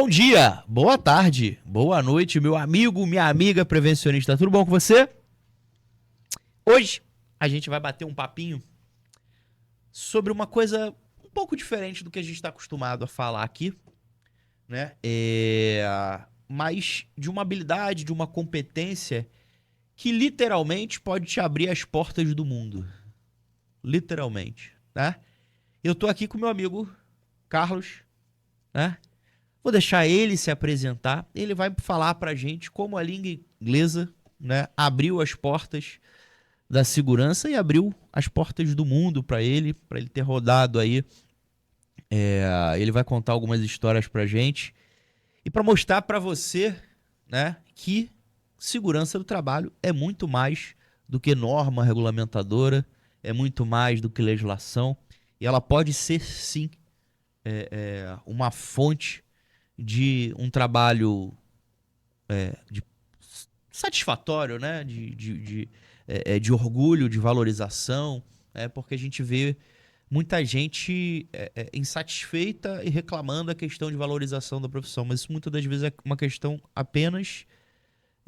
Bom dia, boa tarde, boa noite, meu amigo, minha amiga prevencionista. Tudo bom com você? Hoje a gente vai bater um papinho sobre uma coisa um pouco diferente do que a gente está acostumado a falar aqui, né? Mas de uma habilidade, de uma competência que literalmente pode te abrir as portas do mundo. Literalmente, né? Eu tô aqui com meu amigo Carlos, né? Vou deixar ele se apresentar. Ele vai falar pra gente como a língua inglesa, né, abriu as portas da segurança e abriu as portas do mundo pra ele ter rodado aí. Ele vai contar algumas histórias pra gente e pra mostrar pra você, né, que segurança do trabalho é muito mais do que norma regulamentadora, é muito mais do que legislação e ela pode ser sim uma fonte de um trabalho de satisfatório, né? De orgulho, de valorização, porque a gente vê muita gente insatisfeita e reclamando a questão de valorização da profissão, mas isso muitas das vezes é uma questão apenas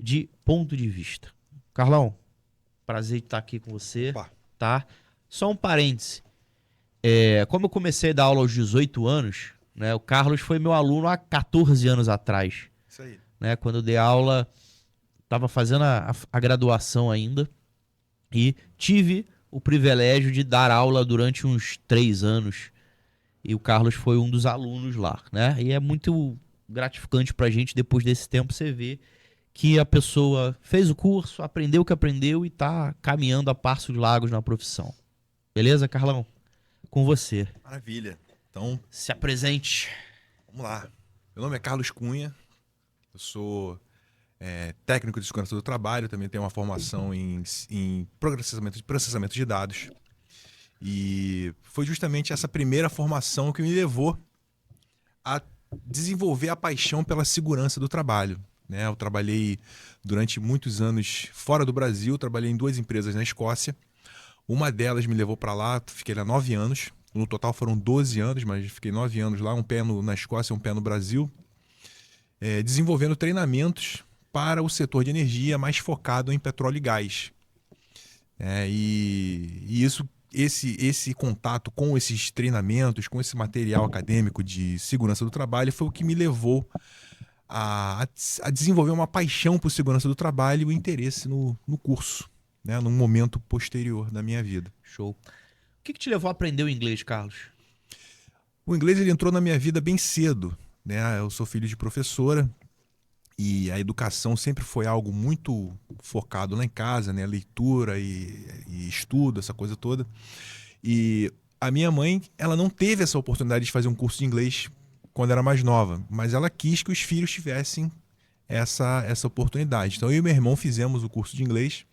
de ponto de vista. Carlão, prazer de estar aqui com você, Opa. tá? Só um parêntese. Como eu comecei a dar aula aos 18 anos, né, o Carlos foi meu aluno há 14 anos atrás. Isso aí. Né, quando eu dei aula, estava fazendo a graduação ainda e tive o privilégio de dar aula durante uns 3 anos. E o Carlos foi um dos alunos lá, né? E é muito gratificante pra gente, depois desse tempo, você ver que a pessoa fez o curso, aprendeu o que aprendeu e tá caminhando a passos largos na profissão. Beleza, Carlão? Com você. Maravilha. Então, Se apresente. vamos lá. Meu nome é Carlos Cunha. Eu sou técnico de segurança do trabalho. Também tenho uma formação em processamento de dados. E foi justamente essa primeira formação que me levou a desenvolver a paixão pela segurança do trabalho. Né? Eu trabalhei durante muitos anos fora do Brasil. Trabalhei em 2 empresas na Escócia. Uma delas me levou para lá, fiquei lá 9 anos. No total foram 12 anos, mas fiquei 9 anos lá, um pé na Escócia e um pé no Brasil, desenvolvendo treinamentos para o setor de energia mais focado em petróleo e gás. Esse contato com esses treinamentos, com esse material acadêmico de segurança do trabalho foi o que me levou a desenvolver uma paixão por segurança do trabalho e o interesse no curso, né, num momento posterior da minha vida. Show. O que te levou a aprender o inglês, Carlos? O inglês ele entrou na minha vida bem cedo, né? Eu sou filho de professora e a educação sempre foi algo muito focado lá em casa, né? Leitura e estudo, essa coisa toda. E a minha mãe, ela não teve essa oportunidade de fazer um curso de inglês quando era mais nova, mas ela quis que os filhos tivessem essa oportunidade. Então eu e meu irmão fizemos o curso de inglês.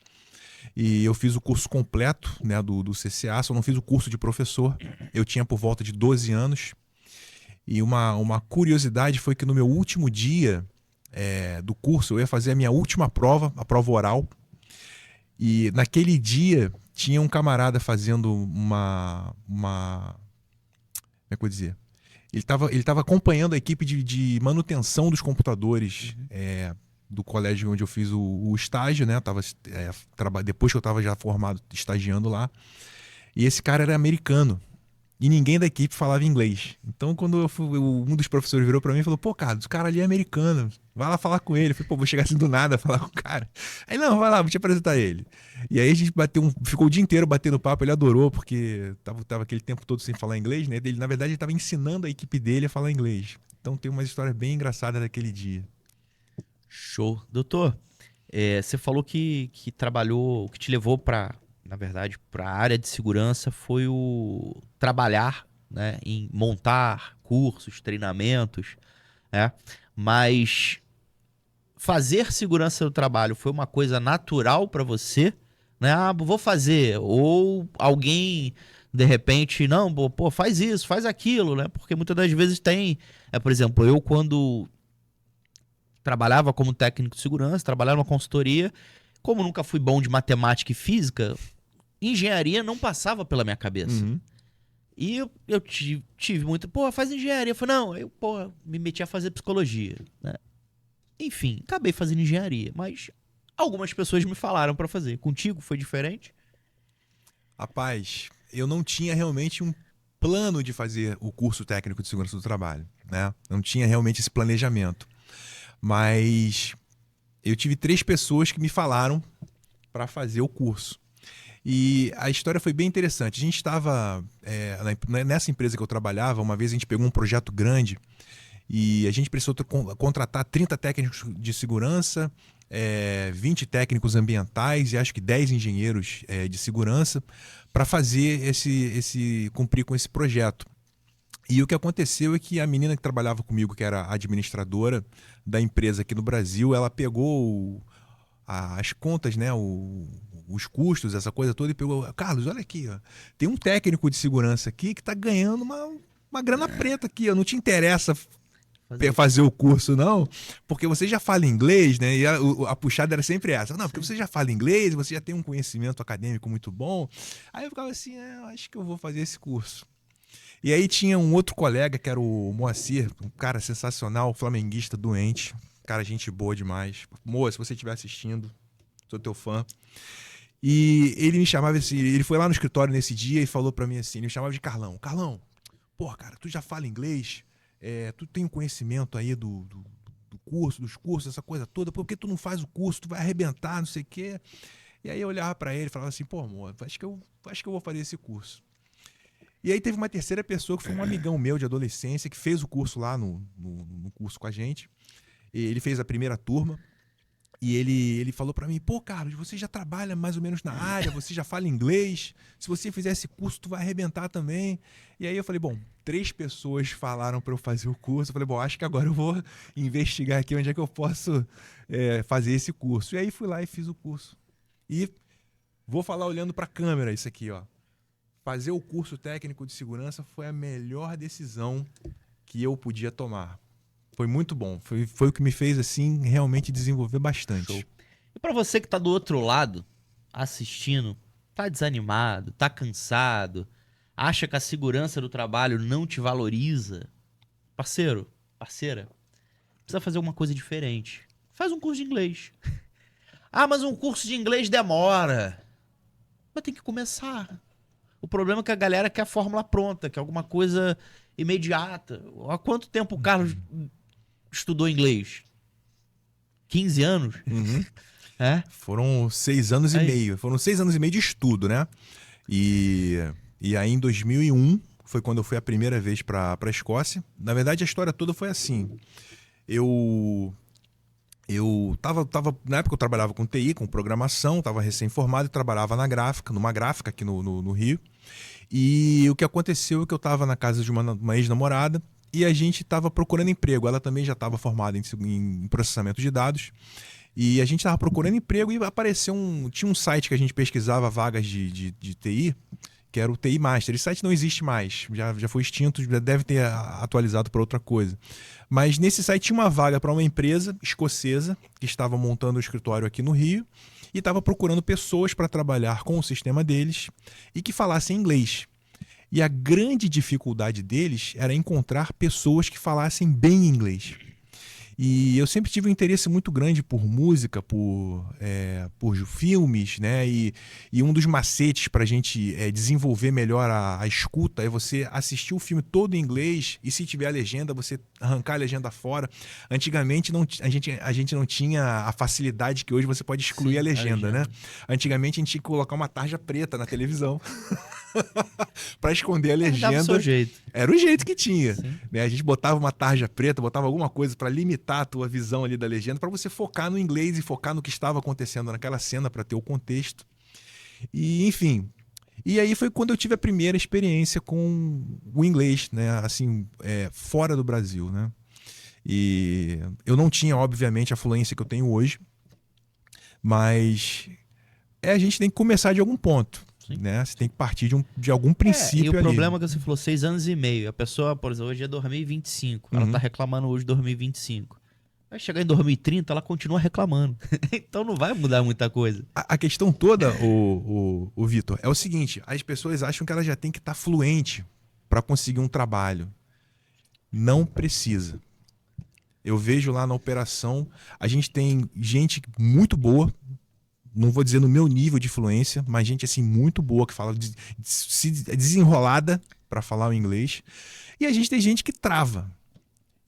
E eu fiz o curso completo, né, do CCA, só não fiz o curso de professor. Eu tinha por volta de 12 anos. E uma curiosidade foi que no meu último dia do curso, eu ia fazer a minha última prova, a prova oral. E naquele dia tinha um camarada fazendo como é que eu vou dizer? Ele estava acompanhando a equipe de manutenção dos computadores, do colégio onde eu fiz o estágio, né? Depois que eu estava já formado, estagiando lá. E esse cara era americano. E ninguém da equipe falava inglês. Então, quando um dos professores virou para mim e falou: pô, cara, o cara ali é americano. Vai lá falar com ele. Eu falei: pô, vou chegar assim do nada falar com o cara. Aí, não, vai lá, vou te apresentar ele. E aí a gente ficou o dia inteiro batendo papo. Ele adorou, porque tava aquele tempo todo sem falar inglês, né? Ele, na verdade, ele estava ensinando a equipe dele a falar inglês. Então, tem umas histórias bem engraçadas daquele dia. Show. Doutor, você falou que trabalhou, o que te levou na verdade, para a área de segurança foi o trabalhar, né, em montar cursos, treinamentos, né? Mas fazer segurança do trabalho foi uma coisa natural para você, né? Ah, vou fazer. Ou alguém, de repente, não, pô, faz isso, faz aquilo, né? Porque muitas das vezes tem, por exemplo, eu quando trabalhava como técnico de segurança, trabalhava numa consultoria. Como nunca fui bom de matemática e física, engenharia não passava pela minha cabeça. Uhum. eu tive muito, pô, faz engenharia. Eu falei, não, eu, pô, me meti a fazer psicologia, né? Enfim, acabei fazendo engenharia, mas algumas pessoas me falaram pra fazer. Contigo foi diferente? Rapaz, eu não tinha realmente um plano de fazer o curso técnico de segurança do trabalho, né? Não tinha realmente esse planejamento. Mas eu tive 3 pessoas que me falaram para fazer o curso. E a história foi bem interessante. A gente estava nessa empresa que eu trabalhava, uma vez a gente pegou um projeto grande e a gente precisou contratar 30 técnicos de segurança, 20 técnicos ambientais e acho que 10 engenheiros de segurança para fazer cumprir com esse projeto. E o que aconteceu é que a menina que trabalhava comigo, que era administradora da empresa aqui no Brasil, ela pegou as contas, né, os custos, essa coisa toda, e pegou, Carlos, olha aqui, ó, tem um técnico de segurança aqui que está ganhando uma grana preta aqui, ó, não te interessa fazer o curso, não? Porque você já fala inglês, né? E a puxada era sempre essa. Não, porque você já fala inglês, você já tem um conhecimento acadêmico muito bom. Aí eu ficava assim, acho que eu vou fazer esse curso. E aí tinha um outro colega, que era o Moacir, um cara sensacional, flamenguista doente. Cara, gente boa demais. Moa, se você estiver assistindo, sou teu fã. E ele me chamava assim, ele foi lá no escritório nesse dia e falou pra mim assim, ele me chamava de Carlão. Carlão, pô, cara, tu já fala inglês? Tu tem um conhecimento aí do curso, dos cursos, essa coisa toda, por que tu não faz o curso, tu vai arrebentar, não sei o quê. E aí eu olhava pra ele e falava assim, pô, amor, acho que eu vou fazer esse curso. E aí teve uma terceira pessoa, que foi um amigão meu de adolescência, que fez o curso lá no curso com a gente. E ele fez a primeira turma. E ele falou pra mim, pô, Carlos, você já trabalha mais ou menos na área, você já fala inglês, se você fizer esse curso, tu vai arrebentar também. E aí eu falei, bom, 3 pessoas falaram pra eu fazer o curso, eu falei, bom, acho que agora eu vou investigar aqui onde é que eu posso fazer esse curso. E aí fui lá e fiz o curso. E vou falar olhando pra câmera isso aqui, ó. Fazer o curso técnico de segurança foi a melhor decisão que eu podia tomar. Foi muito bom. Foi o que me fez, assim, realmente desenvolver bastante. Show. E pra você que tá do outro lado, assistindo, tá desanimado, tá cansado, acha que a segurança do trabalho não te valoriza, parceiro, parceira, precisa fazer alguma coisa diferente. Faz um curso de inglês. Ah, mas um curso de inglês demora. Mas tem que começar. O problema é que a galera quer a fórmula pronta, quer alguma coisa imediata. Há quanto tempo o Carlos estudou inglês? 15 anos? Uhum. Foram 6 anos e meio. Foram 6 anos e meio de estudo, né? E aí em 2001 foi quando eu fui a primeira vez para a Escócia. Na verdade, a história toda foi assim. Eu tava na época eu trabalhava com TI, com programação, estava recém-formado e trabalhava numa gráfica aqui no Rio. E o que aconteceu é que eu estava na casa de uma ex-namorada e a gente estava procurando emprego. Ela também já estava formada em processamento de dados. E a gente estava procurando emprego e tinha um site que a gente pesquisava vagas de TI, que era o TI Master. Esse site não existe mais, já foi extinto, já deve ter atualizado para outra coisa. Mas nesse site tinha uma vaga para uma empresa escocesa que estava montando um escritório aqui no Rio e estava procurando pessoas para trabalhar com o sistema deles e que falassem inglês. E a grande dificuldade deles era encontrar pessoas que falassem bem inglês. E eu sempre tive um interesse muito grande por música, por filmes, né? E um dos macetes para a gente desenvolver melhor a escuta é você assistir o filme todo em inglês e, se tiver a legenda, você arrancar a legenda fora. Antigamente a gente não tinha a facilidade que hoje você pode excluir. Sim, a legenda, né? Antigamente a gente tinha que colocar uma tarja preta na televisão para esconder a legenda. Dava o seu jeito. Era o jeito que tinha, né? A gente botava uma tarja preta, botava alguma coisa para limitar a tua visão ali da legenda, para você focar no inglês e focar no que estava acontecendo naquela cena, para ter o contexto. E, enfim. E aí foi quando eu tive a primeira experiência com o inglês, né? Assim, fora do Brasil, né? E eu não tinha, obviamente, a fluência que eu tenho hoje, mas a gente tem que começar de algum ponto. Né? Você tem que partir de algum princípio. E o problema é que você falou 6 anos e meio. A pessoa, por exemplo, hoje é 2025. Ela tá reclamando hoje 2025. Vai chegar em 2030, ela continua reclamando. Então não vai mudar muita coisa. A questão toda, o Vitor, é o seguinte: as pessoas acham que ela já tem que estar fluente para conseguir um trabalho. Não precisa. Eu vejo lá na operação, a gente tem gente muito boa, não vou dizer no meu nível de fluência, mas gente assim muito boa que fala desenrolada para falar o inglês. E a gente tem gente que trava.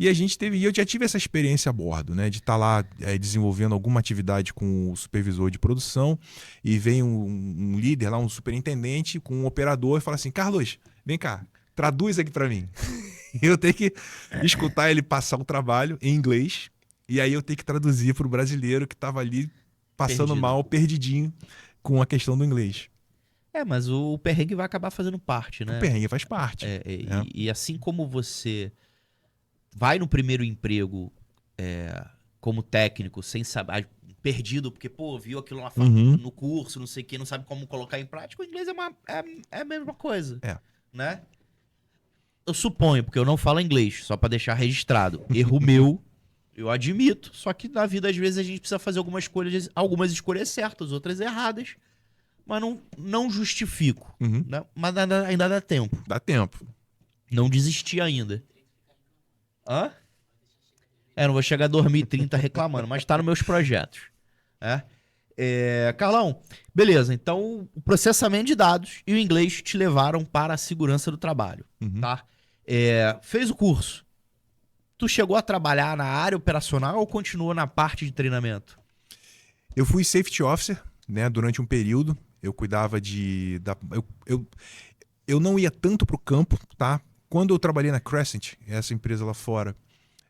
E eu já tive essa experiência a bordo, né? De estar lá desenvolvendo alguma atividade com o supervisor de produção e vem um líder lá, um superintendente com um operador e fala assim: Carlos, vem cá, traduz aqui para mim. Eu tenho que escutar ele passar o trabalho em inglês e aí eu tenho que traduzir para o brasileiro que estava ali passando mal, perdidinho com a questão do inglês. Mas o perrengue vai acabar fazendo parte, né? O perrengue faz parte. E assim como você vai no primeiro emprego como técnico, sem saber, perdido, porque, viu aquilo lá no curso, não sei o que, não sabe como colocar em prática, o inglês é a mesma coisa. Né? Eu suponho, porque eu não falo inglês, só pra deixar registrado. Erro meu, eu admito, só que na vida, às vezes, a gente precisa fazer algumas escolhas certas, outras erradas, mas não justifico. Né? Mas ainda dá tempo. Dá tempo. Não desisti ainda. Hã? Não vou chegar a 2030 reclamando, mas tá nos meus projetos. Carlão, beleza. Então, o processamento de dados e o inglês te levaram para a segurança do trabalho. Tá? Fez o curso. Tu chegou a trabalhar na área operacional ou continuou na parte de treinamento? Eu fui safety officer, né, durante um período. Eu cuidava eu não ia tanto pro campo, tá? Quando eu trabalhei na Crescent, essa empresa lá fora,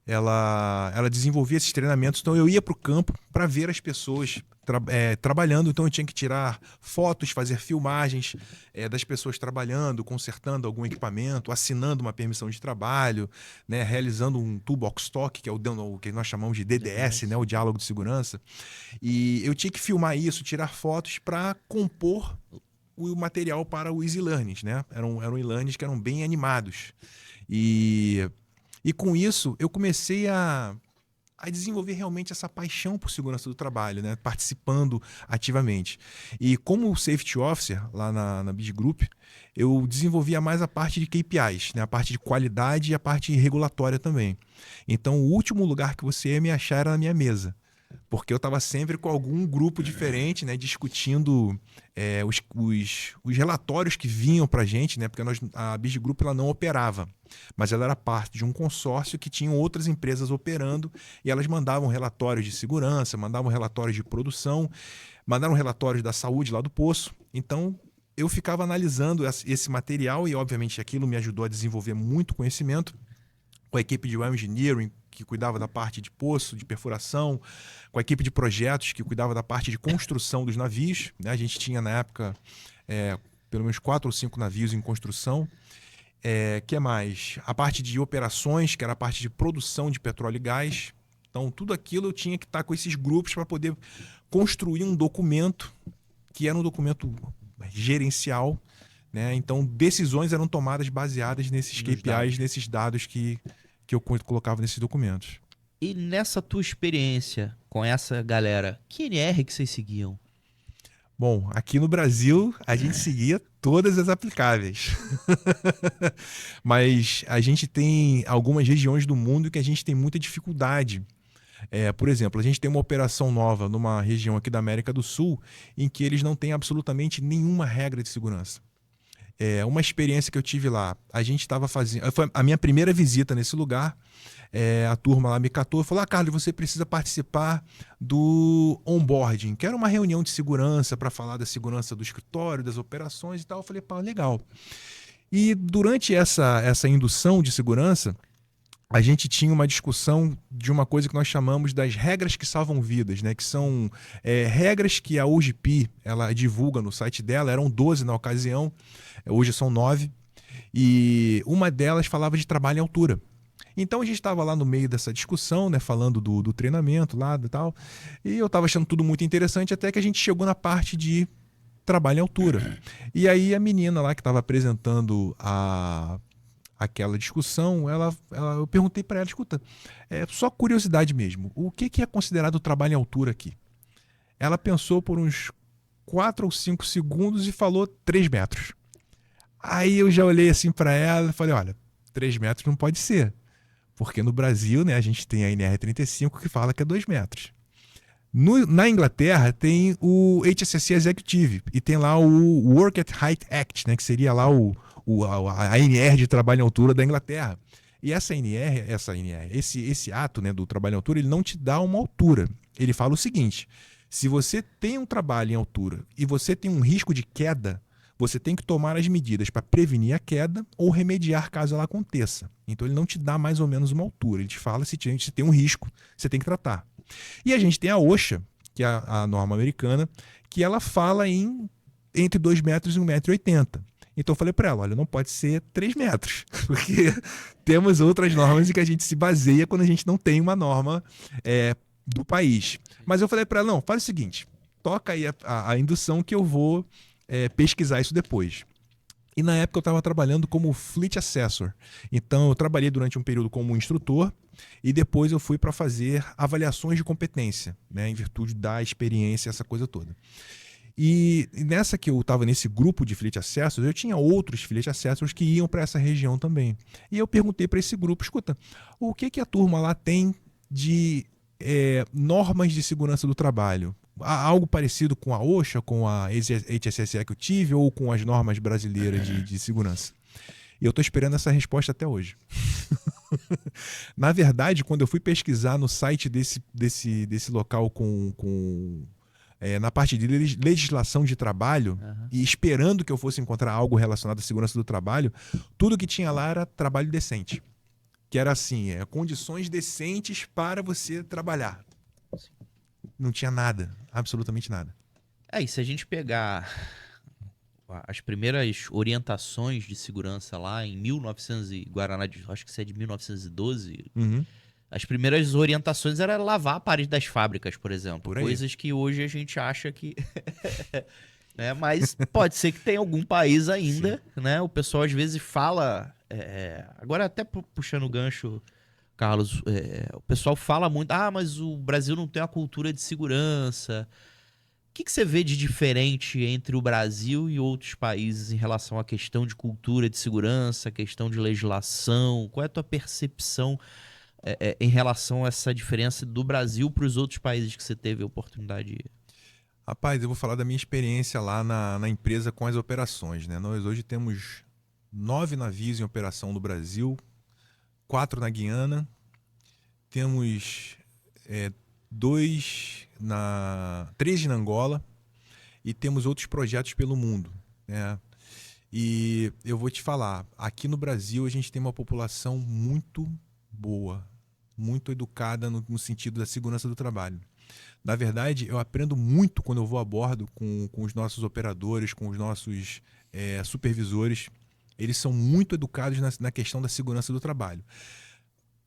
ela desenvolvia esses treinamentos, então eu ia para o campo para ver as pessoas trabalhando, então eu tinha que tirar fotos, fazer filmagens das pessoas trabalhando, consertando algum equipamento, assinando uma permissão de trabalho, né, realizando um toolbox talk, que é o que nós chamamos de DDS, né, o diálogo de segurança. E eu tinha que filmar isso, tirar fotos para compor o material para os e-learnings, né? Eram e-learnings que eram bem animados. E com isso, eu comecei a desenvolver realmente essa paixão por segurança do trabalho, né? Participando ativamente. E como safety officer, lá na BID Group, eu desenvolvia mais a parte de KPIs, né? A parte de qualidade e a parte regulatória também. Então, o último lugar que você ia me achar era na minha mesa. Porque eu estava sempre com algum grupo diferente, né, discutindo os relatórios que vinham para a gente, né, porque a BID Group ela não operava, mas ela era parte de um consórcio que tinham outras empresas operando e elas mandavam relatórios de segurança, mandavam relatórios de produção, mandaram relatórios da saúde lá do poço. Então, eu ficava analisando esse material e, obviamente, aquilo me ajudou a desenvolver muito conhecimento com a equipe de Well Engineering, que cuidava da parte de poço, de perfuração, com a equipe de projetos, que cuidava da parte de construção dos navios, né? A gente tinha, na época, pelo menos 4 ou 5 navios em construção. Que mais? A parte de operações, que era a parte de produção de petróleo e gás. Então, tudo aquilo eu tinha que estar com esses grupos para poder construir um documento, que era um documento gerencial, né? Então, decisões eram tomadas baseadas nesses KPIs, nesses dados que eu colocava nesses documentos. E nessa tua experiência com essa galera, que NR que vocês seguiam? Bom, aqui no Brasil a gente seguia todas as aplicáveis. Mas a gente tem algumas regiões do mundo que a gente tem muita dificuldade. Por exemplo, a gente tem uma operação nova numa região aqui da América do Sul em que eles não têm absolutamente nenhuma regra de segurança. Uma experiência que eu tive lá, a gente estava fazendo... Foi a minha primeira visita nesse lugar. A turma lá me catou e falou: Carlos, você precisa participar do onboarding, que era uma reunião de segurança para falar da segurança do escritório, das operações e tal. Eu falei: pá, legal. E durante essa indução de segurança, a gente tinha uma discussão de uma coisa que nós chamamos das regras que salvam vidas, né? Que são regras que a OGP ela divulga no site dela. Eram 12 na ocasião, hoje são 9. E uma delas falava de trabalho em altura. Então a gente estava lá no meio dessa discussão, né, falando do treinamento lá e tal, e eu estava achando tudo muito interessante até que a gente chegou na parte de trabalho em altura. E aí a menina lá que estava apresentando aquela discussão, eu perguntei para ela: escuta, só curiosidade mesmo, o que é considerado trabalho em altura aqui? Ela pensou por uns 4 ou 5 segundos e falou 3 metros. Aí eu já olhei assim para ela e falei, olha, 3 metros não pode ser. Porque no Brasil, né, a gente tem a NR35 que fala que é 2 metros. Na Inglaterra tem o HSSC Executive e tem lá o Work at Height Act, né, que seria lá a ANR de trabalho em altura da Inglaterra. E essa ANR, esse ato, né, do trabalho em altura, ele não te dá uma altura. Ele fala o seguinte: se você tem um trabalho em altura e você tem um risco de queda, você tem que tomar as medidas para prevenir a queda ou remediar caso ela aconteça. Então ele não te dá mais ou menos uma altura, ele te fala se tem um risco, você tem que tratar. E a gente tem a OSHA, que é a norma americana, que ela fala entre 2 metros e 1,80 m. Então eu falei para ela, olha, não pode ser 3 metros, porque temos outras normas em que a gente se baseia quando a gente não tem uma norma do país. Mas eu falei para ela, não, faz o seguinte, toca aí a indução que eu vou pesquisar isso depois. E na época eu estava trabalhando como Fleet Assessor. Então eu trabalhei durante um período como instrutor e depois eu fui para fazer avaliações de competência, né, em virtude da experiência, essa coisa toda. E nessa que eu estava nesse grupo de Fleet Assessors, eu tinha outros Fleet Assessors que iam para essa região também. E eu perguntei para esse grupo, escuta, o que a turma lá tem de normas de segurança do trabalho? Algo parecido com a OSHA, com a HSSC Executive ou com as normas brasileiras de segurança? E eu estou esperando essa resposta até hoje. Na verdade, quando eu fui pesquisar no site desse local na parte de legislação de trabalho, e esperando que eu fosse encontrar algo relacionado à segurança do trabalho, tudo que tinha lá era trabalho decente. Que era assim, condições decentes para você trabalhar. Não tinha nada, absolutamente nada. E se a gente pegar as primeiras orientações de segurança lá em 1900 e Guaraná, acho que isso é de 1912, as primeiras orientações era lavar a parede das fábricas, por exemplo. Coisas que hoje a gente acha que... né? Mas pode ser que tenha algum país ainda, né? O pessoal às vezes fala... agora até puxando o gancho... Carlos, o pessoal fala muito, mas o Brasil não tem uma cultura de segurança. O que você vê de diferente entre o Brasil e outros países em relação à questão de cultura de segurança, questão de legislação? Qual é a tua percepção em relação a essa diferença do Brasil para os outros países que você teve a oportunidade de ir? Rapaz, eu vou falar da minha experiência lá na empresa com as operações, né? Nós hoje temos 9 navios em operação no Brasil, 4 na Guiana, temos 3 na Angola e temos outros projetos pelo mundo, né? E eu vou te falar, aqui no Brasil a gente tem uma população muito boa, muito educada no sentido da segurança do trabalho. Na verdade, eu aprendo muito quando eu vou a bordo com os nossos operadores, com os nossos supervisores. Eles são muito educados na questão da segurança do trabalho.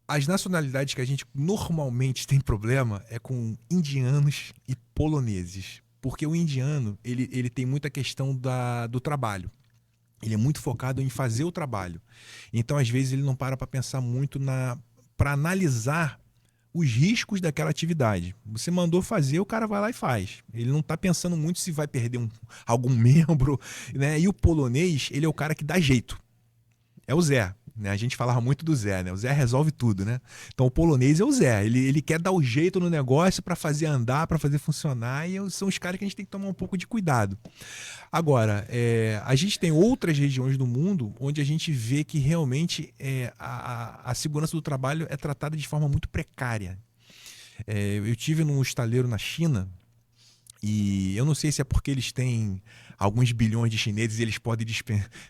As nacionalidades que a gente normalmente tem problema é com indianos e poloneses. Porque o indiano, ele tem muita questão do trabalho. Ele é muito focado em fazer o trabalho. Então, às vezes, ele não para pensar muito para analisar os riscos daquela atividade. Você mandou fazer, o cara vai lá e faz. Ele não está pensando muito se vai perder algum membro, né? E o polonês, ele é o cara que dá jeito. É o Zé, né? A gente falava muito do Zé, né? O Zé resolve tudo, né? Então o polonês é o Zé. Ele quer dar o jeito no negócio para fazer andar, para fazer funcionar, e são os caras que a gente tem que tomar um pouco de cuidado. Agora, a gente tem outras regiões do mundo onde a gente vê que realmente a segurança do trabalho é tratada de forma muito precária. Eu tive num estaleiro na China, e eu não sei se é porque eles têm alguns bilhões de chineses e eles podem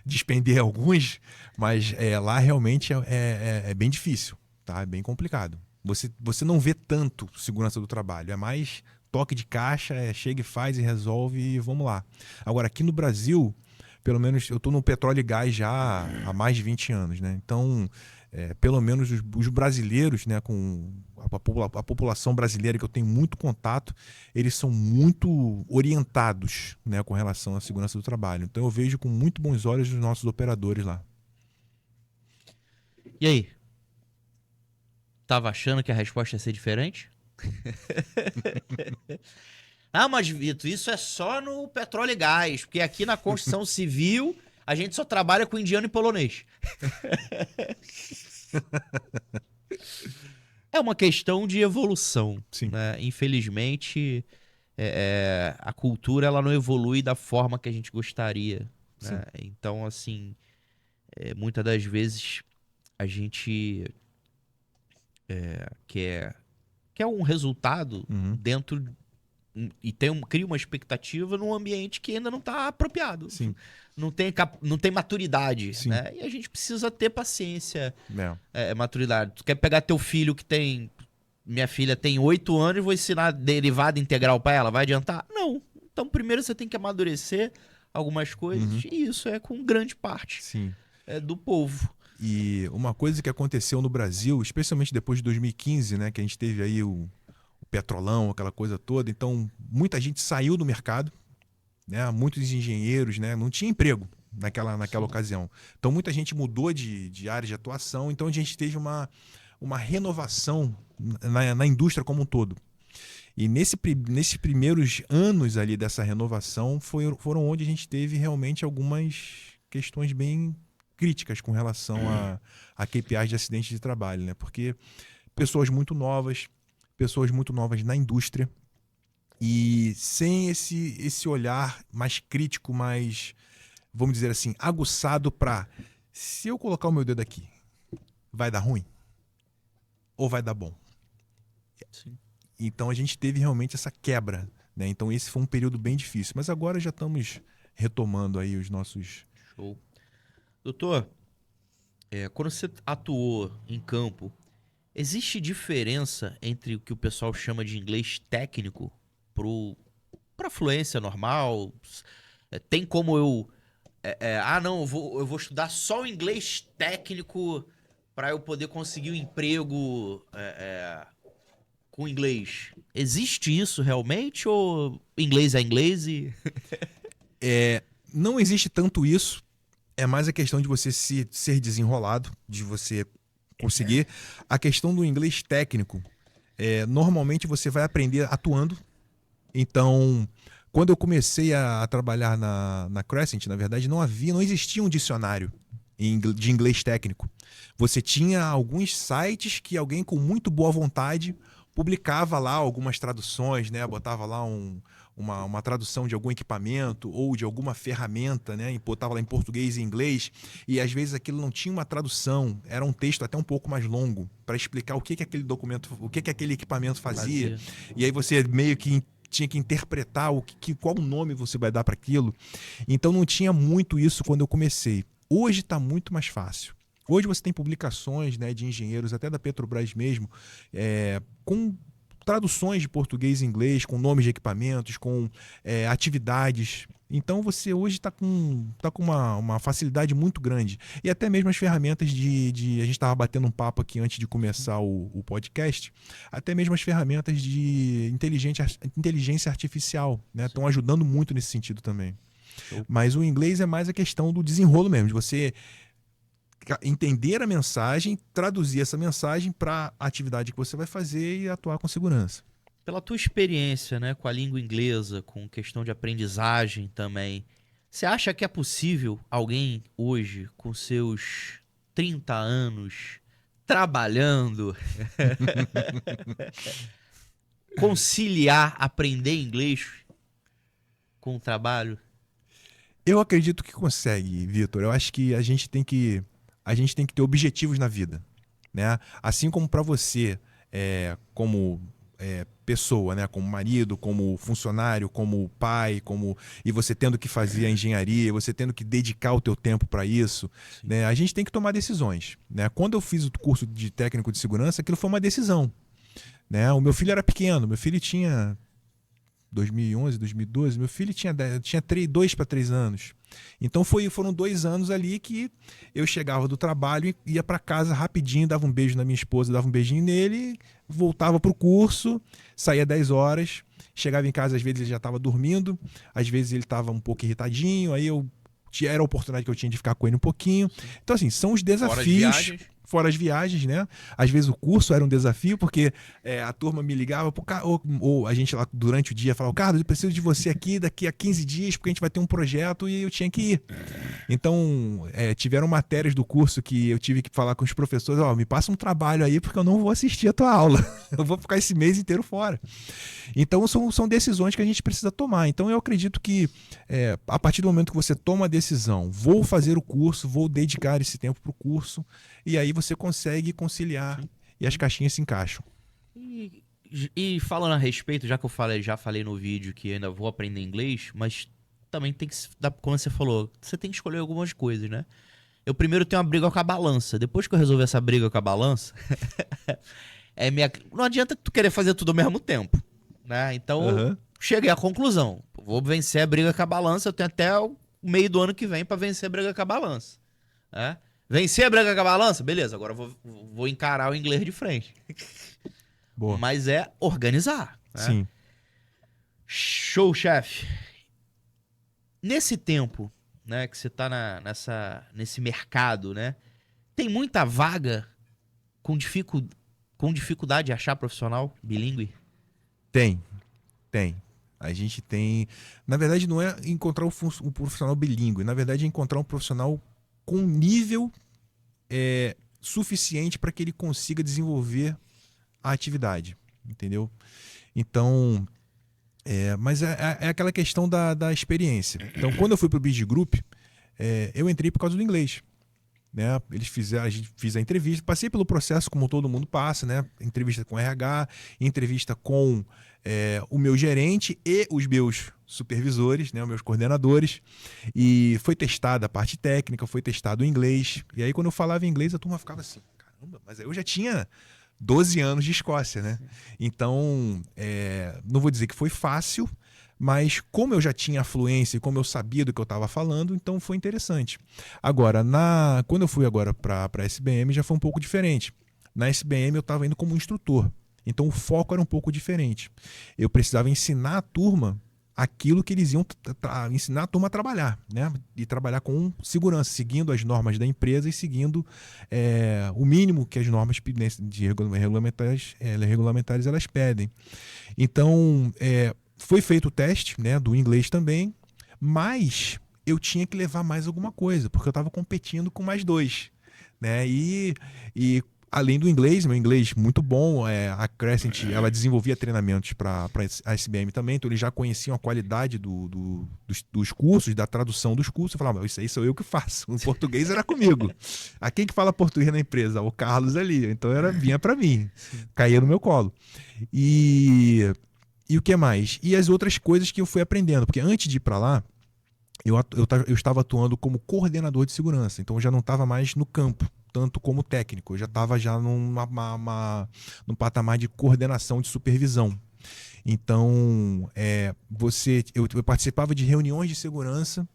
despender alguns, mas lá realmente é bem difícil, tá? É bem complicado. Você não vê tanto segurança do trabalho, é mais toque de caixa, chega e faz e resolve e vamos lá. Agora, aqui no Brasil, pelo menos eu estou no petróleo e gás já há mais de 20 anos, né? Então, pelo menos os brasileiros, né, com a população brasileira que eu tenho muito contato, eles são muito orientados, né, com relação à segurança do trabalho. Então eu vejo com muito bons olhos os nossos operadores lá. E aí? Tava achando que a resposta ia ser diferente? Mas Vitor, isso é só no petróleo e gás, porque aqui na construção civil A gente só trabalha com indiano e polonês. É uma questão de evolução, Sim. né? Infelizmente, a cultura ela não evolui da forma que a gente gostaria, né? Então, assim, muitas das vezes a gente quer um resultado Uhum. dentro e cria uma expectativa num ambiente que ainda não está apropriado. Sim. Não tem maturidade, Sim. né? E a gente precisa ter paciência, É. maturidade. Tu quer pegar teu filho que tem... Minha filha tem 8 anos e vou ensinar derivada integral para ela. Vai adiantar? Não. Então, primeiro você tem que amadurecer algumas coisas. E isso é com grande parte Sim. do povo. E uma coisa que aconteceu no Brasil, especialmente depois de 2015, né, que a gente teve aí o petrolão, aquela coisa toda, então muita gente saiu do mercado, né, muitos engenheiros, né, não tinha emprego naquela ocasião. Então muita gente mudou de área de atuação, então a gente teve uma renovação na indústria como um todo. E nesses primeiros anos ali dessa renovação foram onde a gente teve realmente algumas questões bem críticas com relação a KPIs de acidente de trabalho, né? Porque pessoas muito novas na indústria e sem esse olhar mais crítico, mais, vamos dizer assim, aguçado para se eu colocar o meu dedo aqui, vai dar ruim? Ou vai dar bom? Sim. Então a gente teve realmente essa quebra, né? Então esse foi um período bem difícil, mas agora já estamos retomando aí os nossos... Show. Doutor, quando você atuou em campo, existe diferença entre o que o pessoal chama de inglês técnico para fluência normal? Tem como não, eu vou estudar só o inglês técnico para eu poder conseguir um emprego com inglês? Existe isso realmente ou inglês é inglês e... Não existe tanto isso, é mais a questão de você ser desenrolado, de você conseguir. A questão do inglês técnico, normalmente você vai aprender atuando. Então, quando eu comecei a trabalhar na Crescent, na verdade, não existia um dicionário de inglês técnico. Você tinha alguns sites que alguém com muito boa vontade publicava lá algumas traduções, né? Botava lá uma tradução de algum equipamento ou de alguma ferramenta, né? E botava lá em português e inglês, e às vezes aquilo não tinha uma tradução, era um texto até um pouco mais longo para explicar o que aquele documento, o que aquele equipamento fazia. E aí você meio que tinha que interpretar qual nome você vai dar para aquilo. Então não tinha muito isso quando eu comecei. Hoje está muito mais fácil. Hoje você tem publicações, né, de engenheiros, até da Petrobras mesmo, com traduções de português e inglês, com nomes de equipamentos, com atividades. Então você hoje está com uma facilidade muito grande. E até mesmo as ferramentas a gente estava batendo um papo aqui antes de começar o podcast, até mesmo as ferramentas de inteligência artificial, né, estão ajudando muito nesse sentido também. Mas o inglês é mais a questão do desenrolo mesmo, de você entender a mensagem, traduzir essa mensagem para a atividade que você vai fazer e atuar com segurança. Pela tua experiência, né, com a língua inglesa, com questão de aprendizagem também, você acha que é possível alguém hoje, com seus 30 anos, trabalhando, conciliar aprender inglês com o trabalho? Eu acredito que consegue, Vitor. Eu acho que a gente tem que ter objetivos na vida, né? Assim como para você, como pessoa, né? Como marido, como funcionário, como pai, e você tendo que fazer a engenharia, você tendo que dedicar o teu tempo para isso, né? A gente tem que tomar decisões, né? Quando eu fiz o curso de técnico de segurança, aquilo foi uma decisão, né? O meu filho era pequeno, meu filho tinha 2011, 2012, meu filho tinha 2 para 3 anos. Então foram 2 anos ali que eu chegava do trabalho e ia para casa rapidinho, dava um beijo na minha esposa, dava um beijinho nele, voltava pro curso, saía 10 horas, chegava em casa, às vezes ele já estava dormindo, às vezes ele estava um pouco irritadinho, aí era a oportunidade que eu tinha de ficar com ele um pouquinho. Então assim, são os desafios fora as viagens, né? Às vezes o curso era um desafio, porque a turma me ligava, ou a gente lá durante o dia falava, Carlos, eu preciso de você aqui daqui a 15 dias, porque a gente vai ter um projeto e eu tinha que ir. Então, tiveram matérias do curso que eu tive que falar com os professores, me passa um trabalho aí, porque eu não vou assistir a tua aula. Eu vou ficar esse mês inteiro fora. Então, são decisões que a gente precisa tomar. Então, eu acredito que a partir do momento que você toma a decisão, vou fazer o curso, vou dedicar esse tempo para o curso, e aí você consegue conciliar e as caixinhas se encaixam. E falando a respeito, já que já falei no vídeo que ainda vou aprender inglês, mas também tem que, como você falou, você tem que escolher algumas coisas, né? Eu primeiro tenho uma briga com a balança. Depois que eu resolver essa briga com a balança, não adianta tu querer fazer tudo ao mesmo tempo, né? Então, cheguei à conclusão. Vou vencer a briga com a balança, eu tenho até o meio do ano que vem pra vencer a briga com a balança. Né? Vencer a briga com a balança? Beleza, agora eu vou encarar o inglês de frente. Boa. Mas é organizar. Né? Sim. Show, chefe. Nesse tempo, né, que você tá nesse mercado, né? Tem muita vaga com dificuldade de achar profissional bilíngue? Tem. A gente tem... Na verdade, não é encontrar um profissional bilíngue. Na verdade, é encontrar um profissional com nível suficiente para que ele consiga desenvolver a atividade. Entendeu? Então... mas é aquela questão da experiência. Então, quando eu fui para o Bid Group, eu entrei por causa do inglês. Né? A gente fez a entrevista, passei pelo processo como todo mundo passa, né? Entrevista com RH, entrevista com o meu gerente e os meus supervisores, né? Os meus coordenadores, e foi testada a parte técnica, foi testado o inglês, e aí quando eu falava inglês a turma ficava assim, caramba, mas eu já tinha 12 anos de Escócia, né? Então, não vou dizer que foi fácil, mas como eu já tinha a fluência e como eu sabia do que eu estava falando, então foi interessante. Agora, quando eu fui agora para a SBM, já foi um pouco diferente. Na SBM eu estava indo como instrutor, então o foco era um pouco diferente. Eu precisava ensinar a turma aquilo que eles iam ensinar a turma a trabalhar, né? E trabalhar com segurança, seguindo as normas da empresa e seguindo o mínimo que as normas de regulamentares elas pedem. Então, foi feito o teste, né, do inglês também, mas eu tinha que levar mais alguma coisa, porque eu estava competindo com mais dois. Né? E além do inglês, meu inglês muito bom, a Crescent ela desenvolvia treinamentos para a SBM também, então eles já conheciam a qualidade dos cursos, da tradução dos cursos. Eu falava, isso aí sou eu que faço, o português era comigo. A quem que fala português na empresa? O Carlos ali, então vinha para mim, caía no meu colo. E o que mais? E as outras coisas que eu fui aprendendo, porque antes de ir para lá, eu estava atuando como coordenador de segurança, então eu já não estava mais no campo, tanto como técnico, eu já estava num patamar de coordenação, de supervisão. Então, eu participava de reuniões de segurança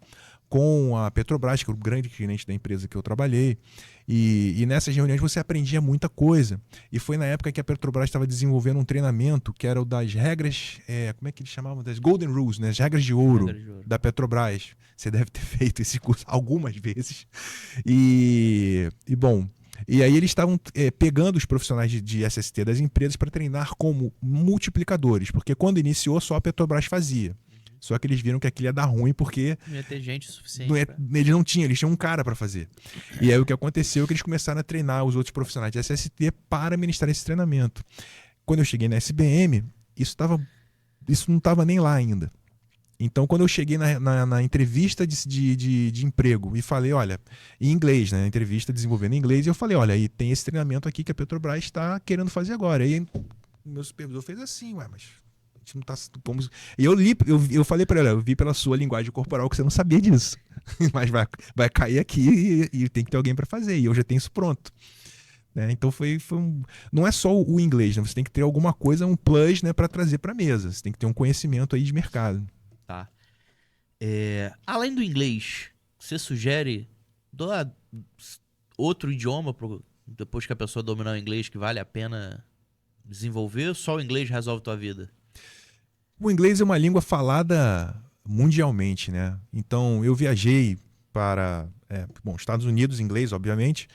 com a Petrobras, que é o grande cliente da empresa que eu trabalhei, e nessas reuniões você aprendia muita coisa. E foi na época que a Petrobras estava desenvolvendo um treinamento que era o das regras, como é que eles chamavam? Das Golden Rules, né? As regras de ouro da Petrobras. Você deve ter feito esse curso algumas vezes. E aí eles estavam pegando os profissionais de SST das empresas para treinar como multiplicadores, porque quando iniciou só a Petrobras fazia. Só que eles viram que aquilo ia dar ruim porque não ia ter gente o suficiente. Eles tinham um cara para fazer. E aí o que aconteceu é que eles começaram a treinar os outros profissionais de SST para ministrar esse treinamento. Quando eu cheguei na SBM, isso não estava nem lá ainda. Então, quando eu cheguei na entrevista de emprego e falei, olha, em inglês, né? Entrevista desenvolvendo em inglês, e eu falei, olha, aí tem esse treinamento aqui que a Petrobras está querendo fazer agora. E aí o meu supervisor fez assim, mas a gente não tá como... E eu falei para ela, eu vi pela sua linguagem corporal que você não sabia disso. Mas vai cair aqui e tem que ter alguém para fazer. E eu já tenho isso pronto. Né? Então não é só o inglês, né? Você tem que ter alguma coisa, um plus, né, para trazer para a mesa. Você tem que ter um conhecimento aí de mercado. Tá. Além do inglês, você sugere outro idioma depois que a pessoa dominar o inglês que vale a pena desenvolver? Ou só o inglês resolve a tua vida? O inglês é uma língua falada mundialmente, né? Então, eu viajei para Estados Unidos, inglês, obviamente.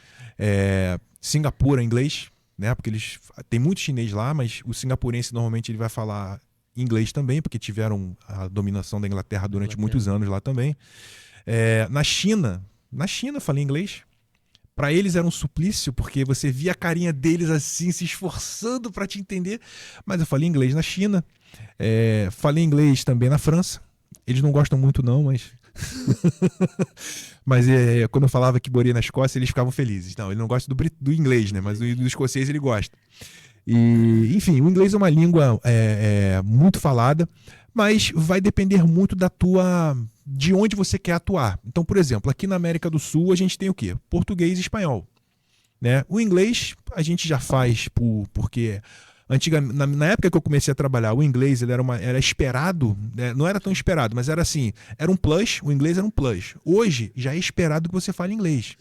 Singapura, inglês, né? Porque eles tem muito chinês lá, mas o singapurense normalmente ele vai falar inglês também, porque tiveram a dominação da Inglaterra durante muitos anos lá também. Na China falei inglês. Para eles era um suplício, porque você via a carinha deles assim, se esforçando para te entender. Mas eu falei inglês na China, falei inglês também na França. Eles não gostam muito não, mas... mas quando eu falava que morei na Escócia, eles ficavam felizes. Não, ele não gosta do inglês, né? Mas do escocês ele gosta. E, enfim, o inglês é uma língua muito falada, mas vai depender muito de onde você quer atuar. Então, por exemplo, aqui na América do Sul a gente tem o quê? Português e espanhol, né? O inglês a gente já faz porque na época que eu comecei a trabalhar, o inglês ele era esperado, né? Não era tão esperado, mas era assim, era um plus, o inglês era um plus. Hoje já é esperado que você fale inglês.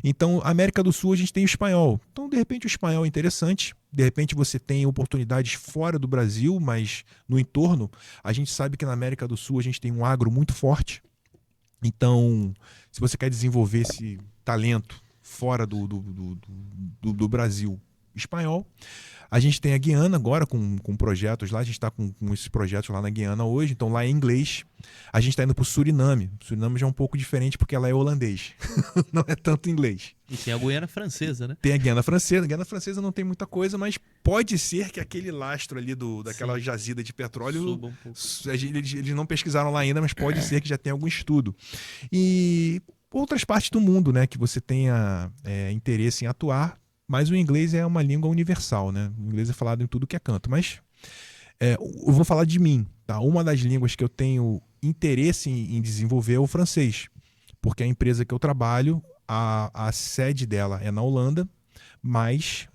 Então, América do Sul a gente tem o espanhol. Então, de repente, o espanhol é interessante. De repente, você tem oportunidades fora do Brasil, mas no entorno. A gente sabe que na América do Sul a gente tem um agro muito forte. Então, se você quer desenvolver esse talento fora do Brasil, espanhol. A gente tem a Guiana agora com projetos lá, a gente está com esses projetos lá na Guiana hoje, então lá é inglês. A gente está indo para o Suriname. O Suriname já é um pouco diferente porque ela é holandês, não é tanto inglês. E tem a Guiana Francesa, né? Tem a Guiana Francesa. A Guiana Francesa não tem muita coisa, mas pode ser que aquele lastro ali daquela jazida de petróleo, suba um pouco. Eles não pesquisaram lá ainda, mas pode ser que já tenha algum estudo. E outras partes do mundo, né, que você tenha interesse em atuar. Mas o inglês é uma língua universal, né? O inglês é falado em tudo que é canto. Mas eu vou falar de mim, tá? Uma das línguas que eu tenho interesse em desenvolver é o francês. Porque a empresa que eu trabalho, a sede dela é na Holanda, mas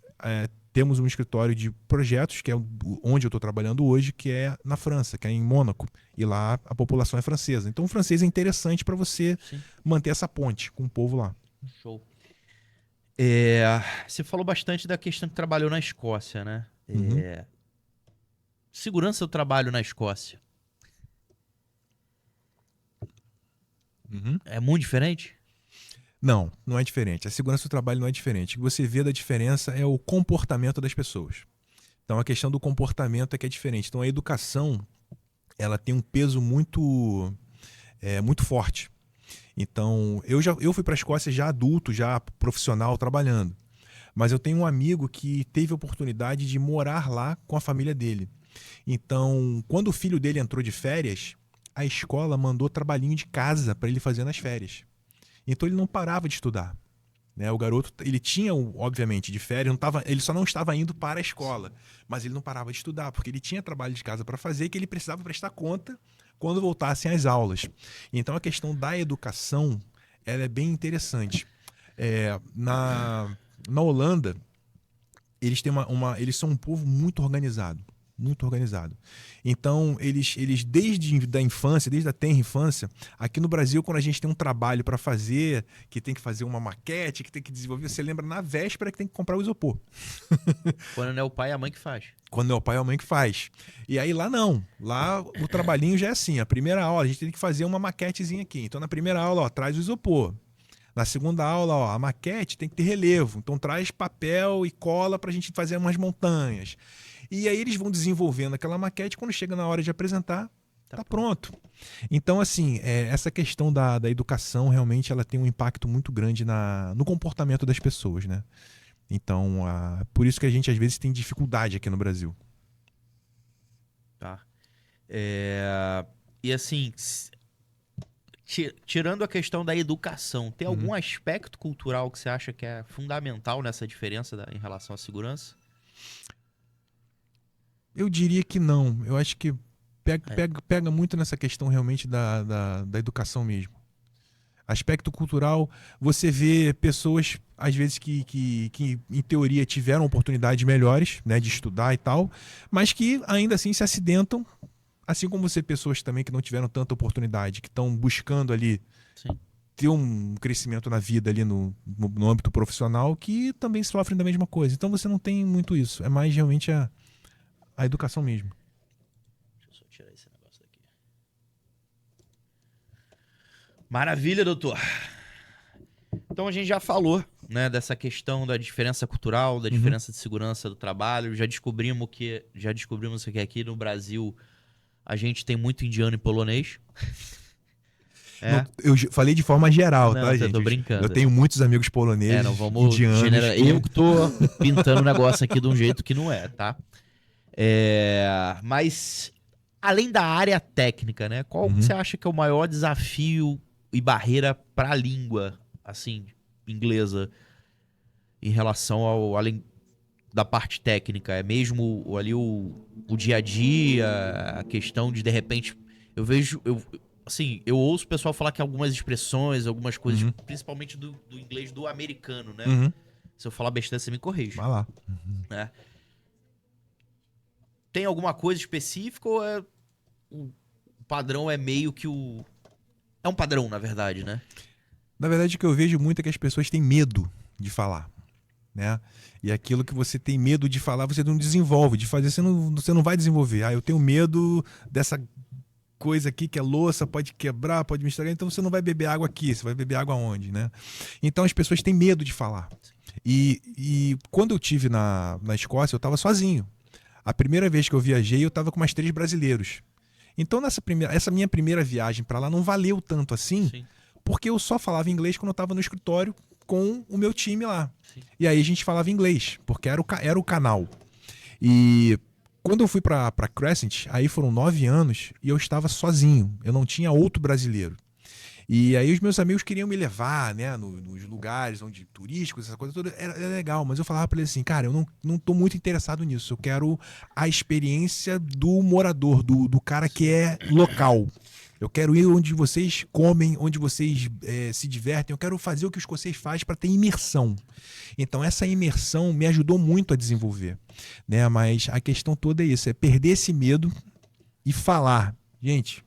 temos um escritório de projetos, que é onde eu estou trabalhando hoje, que é na França, que é em Mônaco. E lá a população é francesa. Então o francês é interessante para você manter essa ponte com o povo lá. Show. Você falou bastante da questão que trabalhou na Escócia, né? Segurança do trabalho na Escócia. É muito diferente? Não, não é diferente. A segurança do trabalho não é diferente. O que você vê da diferença é o comportamento das pessoas. Então a questão do comportamento é que é diferente. Então a educação, ela tem um peso muito forte. Então, eu fui para a Escócia já adulto, já profissional, trabalhando. Mas eu tenho um amigo que teve a oportunidade de morar lá com a família dele. Então, quando o filho dele entrou de férias, a escola mandou trabalhinho de casa para ele fazer nas férias. Então, ele não parava de estudar. Né? O garoto, ele tinha, obviamente, de férias, ele só não estava indo para a escola. Mas ele não parava de estudar, porque ele tinha trabalho de casa para fazer que ele precisava prestar conta quando voltassem às aulas. Então a questão da educação ela é bem interessante. Na Holanda, eles têm eles são um povo muito organizado. Muito organizado. Então, eles desde a infância, desde a tenra infância, aqui no Brasil, quando a gente tem um trabalho para fazer, que tem que fazer uma maquete, que tem que desenvolver, você lembra na véspera que tem que comprar o isopor. Quando não é o pai e a mãe que faz. Quando é o pai e a mãe que faz. E aí lá não. Lá o trabalhinho já é assim. A primeira aula a gente tem que fazer uma maquetezinha aqui. Então na primeira aula, traz o isopor. Na segunda aula, a maquete tem que ter relevo. Então traz papel e cola pra gente fazer umas montanhas. E aí eles vão desenvolvendo aquela maquete. Quando chega na hora de apresentar, tá pronto. Então assim, essa questão da educação realmente ela tem um impacto muito grande no comportamento das pessoas, né? Então, por isso que a gente às vezes tem dificuldade aqui no Brasil. Tá. E assim, tirando a questão da educação, tem algum aspecto cultural que você acha que é fundamental nessa diferença em relação à segurança? Eu diria que não. Eu acho que pega muito nessa questão realmente da educação mesmo. Aspecto cultural, você vê pessoas, às vezes, que em teoria tiveram oportunidades melhores, né, de estudar e tal, mas que ainda assim se acidentam, assim como você pessoas também que não tiveram tanta oportunidade, que estão buscando ali ter um crescimento na vida ali no âmbito profissional, que também sofrem da mesma coisa. Então você não tem muito isso, é mais realmente a educação mesmo. Deixa eu só tirar esse negócio daqui. Maravilha, doutor. Então a gente já falou né, dessa questão da diferença cultural, da diferença de segurança do trabalho. Já descobrimos que aqui no Brasil a gente tem muito indiano e polonês. Não, eu falei de forma geral, Não, tá, eu gente? tô brincando. Eu tenho muitos amigos poloneses, Não vamos indianos. Eu que tô pintando o negócio aqui de um jeito que não é, tá? Mas, além da área técnica, né? Qual você acha que é o maior desafio e barreira pra língua, assim, inglesa, em relação além da parte técnica? É mesmo ali o dia a dia, a questão de repente, eu vejo, assim, eu ouço o pessoal falar que algumas expressões, algumas coisas, principalmente do inglês do americano, né? Se eu falar besteira, você me corrige. Vai lá. Né? Tem alguma coisa específica ou o padrão é meio que o... É um padrão, na verdade, né? Na verdade, o que eu vejo muito é que as pessoas têm medo de falar, né? E aquilo que você tem medo de falar, você não desenvolve. De fazer, você não vai desenvolver. Eu tenho medo dessa coisa aqui que é louça, pode quebrar, pode me estragar, então você não vai beber água aqui, você vai beber água onde, né? Então as pessoas têm medo de falar. E quando eu tive na Escócia, eu estava sozinho. A primeira vez que eu viajei, eu estava com mais 3 brasileiros. Então essa minha primeira viagem para lá não valeu tanto assim, Sim. porque eu só falava inglês quando eu estava no escritório com o meu time lá. Sim. E aí a gente falava inglês, porque era o canal. E quando eu fui para Crescent, aí foram 9 anos e eu estava sozinho. Eu não tinha outro brasileiro. E aí os meus amigos queriam me levar, né, nos lugares onde turísticos, essa coisa toda, era legal. Mas eu falava para eles assim, cara, eu não tô muito interessado nisso. Eu quero a experiência do morador, do cara que é local. Eu quero ir onde vocês comem, onde vocês se divertem. Eu quero fazer o que os escoceses fazem para ter imersão. Então essa imersão me ajudou muito a desenvolver, né? Mas a questão toda é isso, é perder esse medo e falar. Gente,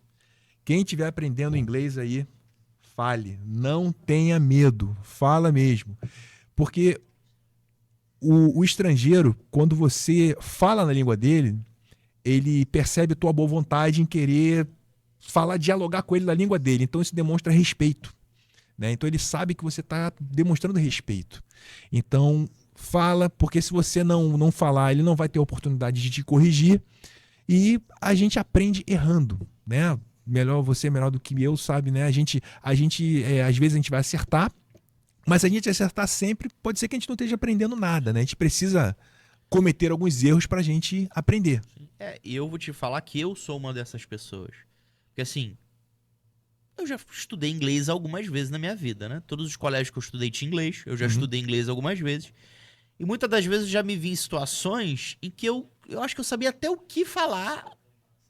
quem estiver aprendendo inglês aí, fale. Não tenha medo. Fala mesmo. Porque o estrangeiro, quando você fala na língua dele, ele percebe tua boa vontade em querer falar, dialogar com ele na língua dele. Então isso demonstra respeito, né? Então ele sabe que você está demonstrando respeito. Então fala, porque se você não falar, ele não vai ter a oportunidade de te corrigir. E a gente aprende errando, né? Melhor do que eu, sabe, né? A gente às vezes a gente vai acertar, mas a gente acertar sempre, pode ser que a gente não esteja aprendendo nada, né? A gente precisa cometer alguns erros pra gente aprender. E eu vou te falar que eu sou uma dessas pessoas. Porque assim, eu já estudei inglês algumas vezes na minha vida, né? Todos os colégios que eu estudei tinha inglês, eu já estudei inglês algumas vezes. E muitas das vezes eu já me vi em situações em que eu acho que eu sabia até o que falar,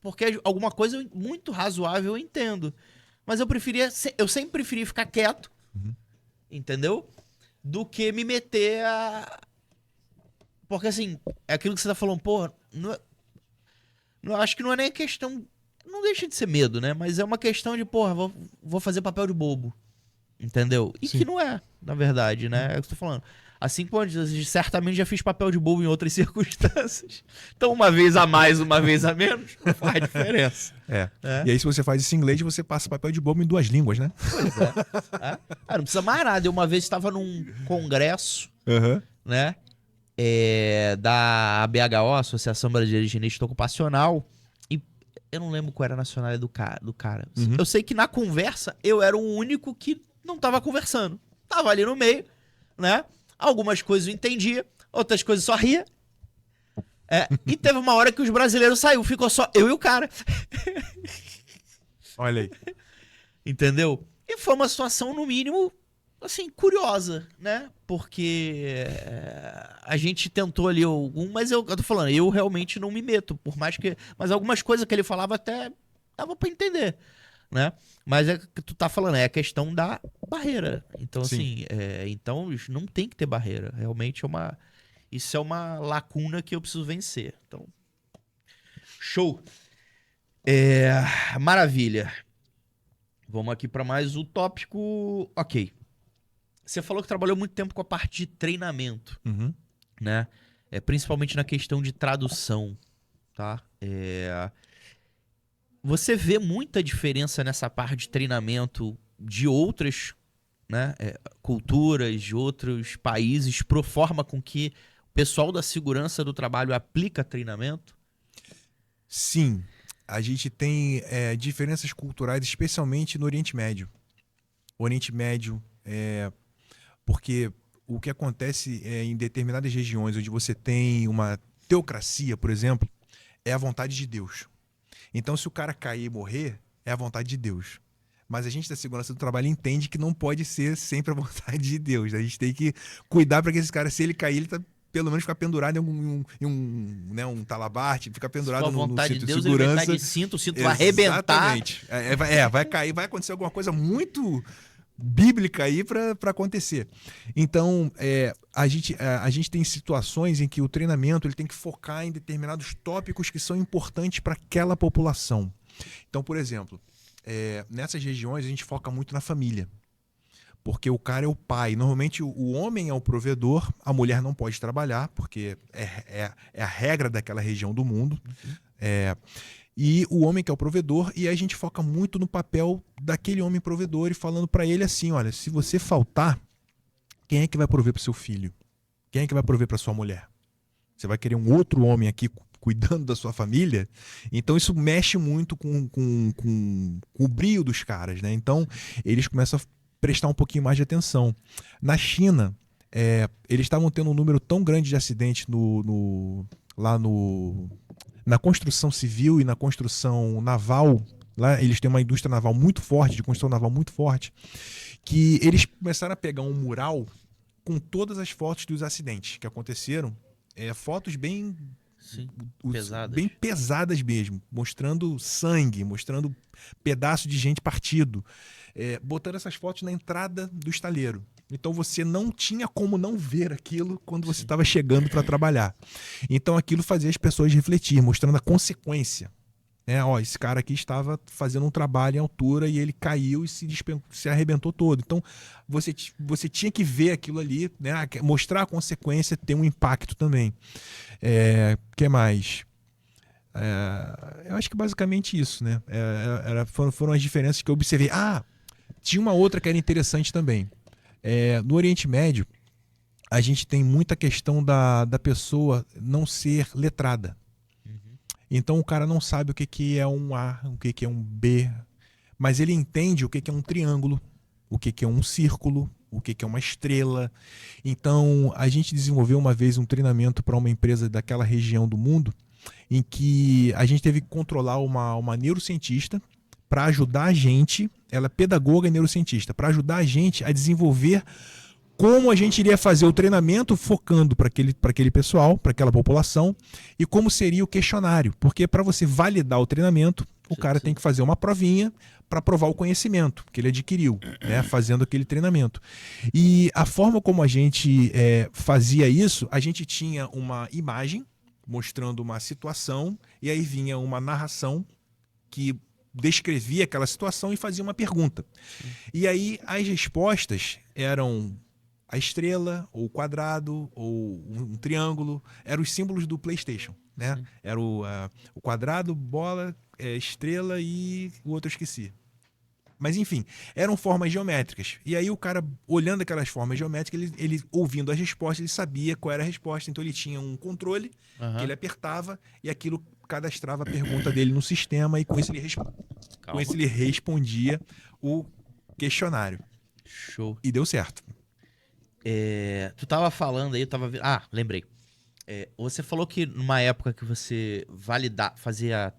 porque alguma coisa muito razoável eu entendo. Mas eu sempre preferi ficar quieto, entendeu? Do que me meter a... Porque assim, é aquilo que você tá falando, pô, acho que não é nem questão... Não deixa de ser medo, né? Mas é uma questão de, porra, vou fazer papel de bobo. Entendeu? E Sim. que não é, na verdade, né? É o que eu tô falando. Assim como eu certamente já fiz papel de bobo em outras circunstâncias. Então, uma vez a mais, uma vez a menos, não faz diferença. E aí, se você faz isso em inglês, você passa papel de bobo em 2 línguas, né? Pois é. Não precisa mais nada. Eu uma vez estava num congresso, né? Da ABHO, Associação Brasileira de Higienista Ocupacional. E eu não lembro qual era a nacionalidade do cara. Eu sei que na conversa, eu era o único que não tava conversando. Tava ali no meio, né? Algumas coisas eu entendia, outras coisas só ria. E teve uma hora que os brasileiros saiu, ficou só eu e o cara. Olha aí. Entendeu? E foi uma situação, no mínimo, assim, curiosa, né? Porque a gente tentou ali mas eu tô falando, eu realmente não me meto, por mais que... Mas algumas coisas que ele falava até dava pra entender, né? Mas é que tu tá falando, é a questão da barreira. Então, Sim. assim, então não tem que ter barreira. Realmente isso é uma lacuna que eu preciso vencer. Então, show. Maravilha. Vamos aqui para mais um tópico. Ok. Você falou que trabalhou muito tempo com a parte de treinamento, né? Principalmente na questão de tradução, tá? Você vê muita diferença nessa parte de treinamento de outras né, culturas de outros países pro forma com que o pessoal da segurança do trabalho aplica treinamento? Sim, a gente tem diferenças culturais, especialmente no Oriente Médio. Oriente Médio, porque o que acontece em determinadas regiões onde você tem uma teocracia, por exemplo, é a vontade de Deus. Então, se o cara cair e morrer, é a vontade de Deus. Mas a gente da segurança do trabalho entende que não pode ser sempre a vontade de Deus. A gente tem que cuidar para que esse cara, se ele cair, ele tá pelo menos ficar pendurado em um talabarte, ficar pendurado no vontade cinto de Deus, de segurança. ele vai estar de cinto, o cinto vai arrebentar. Exatamente. Vai cair, vai acontecer alguma coisa muito bíblica aí para acontecer. Então, a gente tem situações em que o treinamento ele tem que focar em determinados tópicos que são importantes para aquela população. Então, por exemplo, nessas regiões a gente foca muito na família. Porque o cara é o pai. Normalmente o homem é o provedor, a mulher não pode trabalhar, porque é a regra daquela região do mundo. E o homem que é o provedor, e aí a gente foca muito no papel daquele homem provedor e falando para ele assim, olha, se você faltar, quem é que vai prover para seu filho? Quem é que vai prover para sua mulher? Você vai querer um outro homem aqui cuidando da sua família? Então isso mexe muito com o brio dos caras, né? Então eles começam a prestar um pouquinho mais de atenção. Na China, eles estavam tendo um número tão grande de acidentes lá na construção civil e na construção naval. Lá eles têm uma indústria naval muito forte, de construção naval muito forte, que eles começaram a pegar um mural com todas as fotos dos acidentes que aconteceram, fotos bem pesadas. Bem pesadas mesmo, mostrando sangue, mostrando pedaço de gente partido, botando essas fotos na entrada do estaleiro. Então você não tinha como não ver aquilo quando você estava chegando para trabalhar. Então aquilo fazia as pessoas refletir, mostrando a consequência. Esse cara aqui estava fazendo um trabalho em altura e ele caiu e se arrebentou todo. Então você tinha que ver aquilo ali, né? Mostrar a consequência, ter um impacto também. Que mais? Eu acho que basicamente isso, né? Foram as diferenças que eu observei. Tinha uma outra que era interessante também. No Oriente Médio, a gente tem muita questão da pessoa não ser letrada. Então o cara não sabe o que é um A, o que é um B, mas ele entende o que é um triângulo, o que é um círculo, o que é uma estrela. Então a gente desenvolveu uma vez um treinamento para uma empresa daquela região do mundo, em que a gente teve que controlar uma neurocientista para ajudar a gente, ela é pedagoga e neurocientista, para ajudar a gente a desenvolver como a gente iria fazer o treinamento focando para aquele pessoal, para aquela população, e como seria o questionário. Porque para você validar o treinamento, o cara tem que fazer uma provinha para provar o conhecimento que ele adquiriu, né, fazendo aquele treinamento. E a forma como a gente fazia isso, a gente tinha uma imagem mostrando uma situação, e aí vinha uma narração que descrevia aquela situação e fazia uma pergunta. E aí as respostas eram a estrela, ou o quadrado, ou um triângulo, eram os símbolos do PlayStation, né? Era o quadrado, bola, estrela e o outro eu esqueci. Mas enfim, eram formas geométricas. E aí o cara, olhando aquelas formas geométricas, ele ouvindo as respostas, ele sabia qual era a resposta. Então ele tinha um controle que ele apertava e aquilo cadastrava a pergunta dele no sistema e com isso ele respondia o questionário. Show. E deu certo. Tu tava falando aí, eu tava vendo. Lembrei. Você falou que numa época que você fazia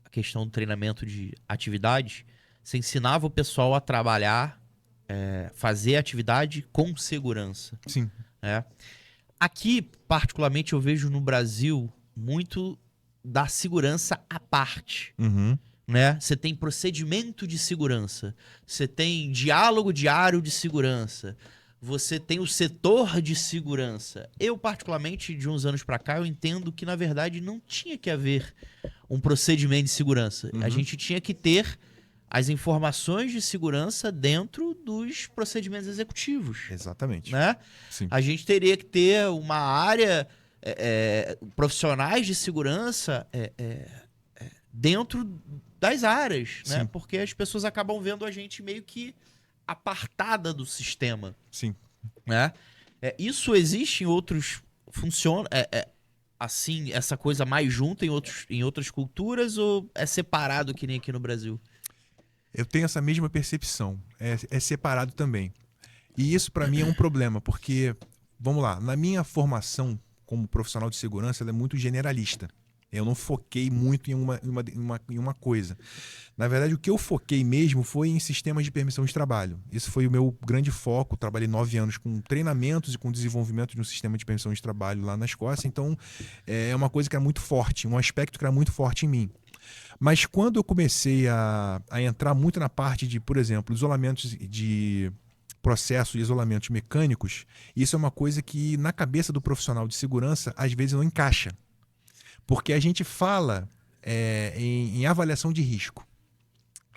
a questão do treinamento de atividades, você ensinava o pessoal a trabalhar, fazer atividade com segurança. Sim. Aqui, particularmente, eu vejo no Brasil muito da segurança à parte. Né? Você tem procedimento de segurança, você tem diálogo diário de segurança, você tem o setor de segurança. Eu, particularmente, de uns anos pra cá, eu entendo que, na verdade, não tinha que haver um procedimento de segurança. A gente tinha que ter as informações de segurança dentro dos procedimentos executivos. Exatamente. Né? Sim. A gente teria que ter uma área, profissionais de segurança dentro das áreas, né? Porque as pessoas acabam vendo a gente meio que apartada do sistema, Sim. né? Isso existe em outros... Funciona assim, essa coisa mais junta em outras culturas ou é separado que nem aqui no Brasil? Eu tenho essa mesma percepção. É separado também. E isso para mim é um problema, porque, vamos lá, na minha formação como profissional de segurança, ela é muito generalista. Eu não foquei muito em uma coisa. Na verdade, o que eu foquei mesmo foi em sistemas de permissão de trabalho. Esse foi o meu grande foco. Trabalhei 9 anos com treinamentos e com desenvolvimento de um sistema de permissão de trabalho lá na Escócia. Então, é uma coisa que era muito forte, um aspecto que era muito forte em mim. Mas quando eu comecei a entrar muito na parte de, por exemplo, isolamentos de processos e isolamentos mecânicos, isso é uma coisa que na cabeça do profissional de segurança às vezes não encaixa. Porque a gente fala em avaliação de risco.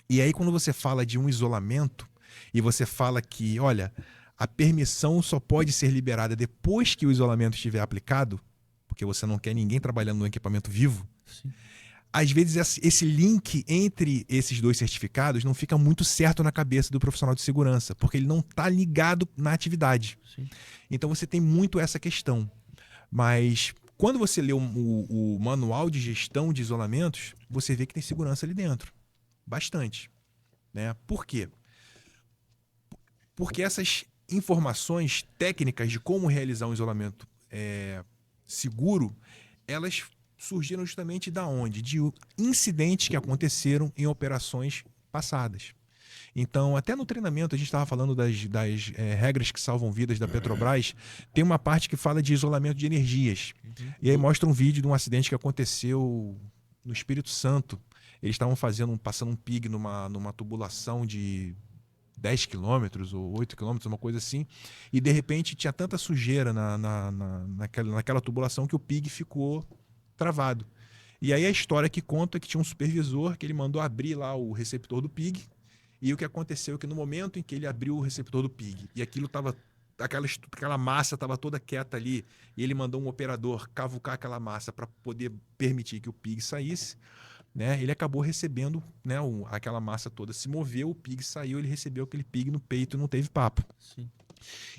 E aí quando você fala de um isolamento e você fala que, olha, a permissão só pode ser liberada depois que o isolamento estiver aplicado, porque você não quer ninguém trabalhando no equipamento vivo, Sim. Às vezes esse link entre esses dois certificados não fica muito certo na cabeça do profissional de segurança, porque ele não está ligado na atividade. Sim. Então você tem muito essa questão. Mas quando você lê o manual de gestão de isolamentos, você vê que tem segurança ali dentro. Bastante. Né? Por quê? Porque essas informações técnicas de como realizar um isolamento seguro, elas surgiram justamente da onde? De incidentes que aconteceram em operações passadas. Então, até no treinamento, a gente estava falando das regras que salvam vidas da Petrobras, tem uma parte que fala de isolamento de energias. E aí mostra um vídeo de um acidente que aconteceu no Espírito Santo. Eles estavam passando um pig numa tubulação de 10 quilômetros ou 8 quilômetros, uma coisa assim, e de repente tinha tanta sujeira naquela tubulação que o pig ficou travado. E aí a história que conta é que tinha um supervisor que ele mandou abrir lá o receptor do pig, e o que aconteceu é que no momento em que ele abriu o receptor do pig e aquilo estava, aquela massa estava toda quieta ali, e ele mandou um operador cavucar aquela massa para poder permitir que o pig saísse, né? Ele acabou recebendo, né, aquela massa toda se moveu, o pig saiu, ele recebeu aquele pig no peito e não teve papo. Sim.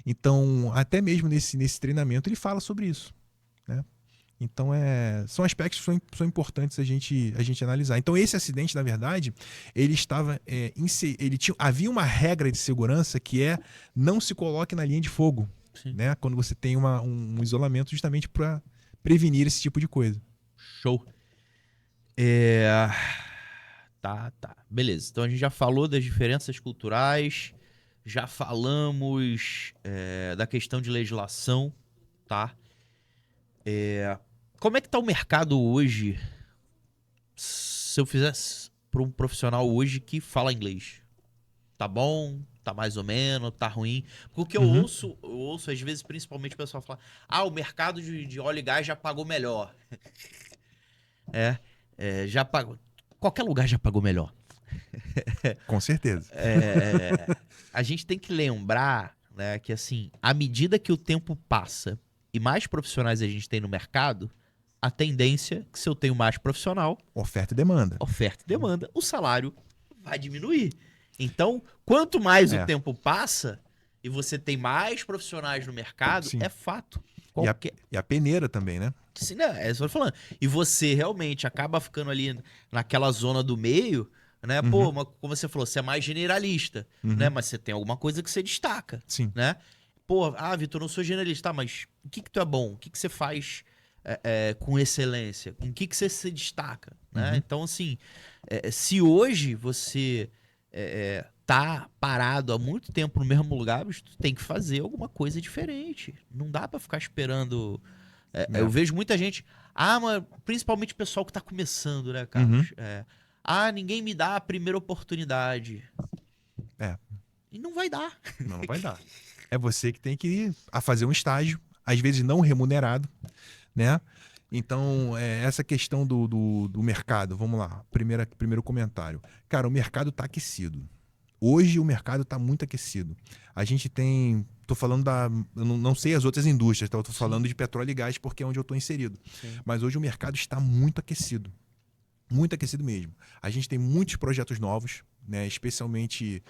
Então, até mesmo nesse treinamento ele fala sobre isso, né? Então, são aspectos que são importantes a gente analisar. Então, esse acidente, na verdade, ele estava havia uma regra de segurança que não se coloque na linha de fogo, né? Quando você tem um isolamento, justamente para prevenir esse tipo de coisa. Show. Tá. Beleza. Então, a gente já falou das diferenças culturais, já falamos da questão de legislação, tá? Como é que tá o mercado hoje? Se eu fizesse para um profissional hoje que fala inglês, tá bom? Tá mais ou menos? Tá ruim? Porque eu ouço às vezes, principalmente o pessoal falar: o mercado de óleo e gás já pagou melhor. Já pagou. Qualquer lugar já pagou melhor. Com certeza. A gente tem que lembrar, né, que assim, à medida que o tempo passa e mais profissionais a gente tem no mercado, a tendência é que se eu tenho mais profissional... Oferta e demanda. O salário vai diminuir. Então, quanto mais o tempo passa e você tem mais profissionais no mercado, é fato. E a peneira também, né? Sim, né? É isso que eu tô falando. E você realmente acaba ficando ali naquela zona do meio, né? Pô, mas como você falou, você é mais generalista, né? Mas você tem alguma coisa que você destaca, Sim. né? Pô, Vitor, eu não sou generalista, mas o que tu é bom? O que você faz com excelência? Com o que você se destaca, né? Então, assim, se hoje você tá parado há muito tempo no mesmo lugar, tu tem que fazer alguma coisa diferente. Não dá pra ficar esperando... Eu vejo muita gente... mas principalmente o pessoal que tá começando, né, Carlos? Ninguém me dá a primeira oportunidade. E não vai dar. Não vai dar. É você que tem que ir a fazer um estágio, às vezes não remunerado, né? Então, essa questão do mercado, vamos lá, primeiro comentário. Cara, o mercado está aquecido. Hoje o mercado está muito aquecido. A gente tem... Estou falando eu não sei as outras indústrias, tá? Eu estou falando de petróleo e gás porque é onde eu estou inserido. Sim. Mas hoje o mercado está muito aquecido. Muito aquecido mesmo. A gente tem muitos projetos novos, né? Especialmente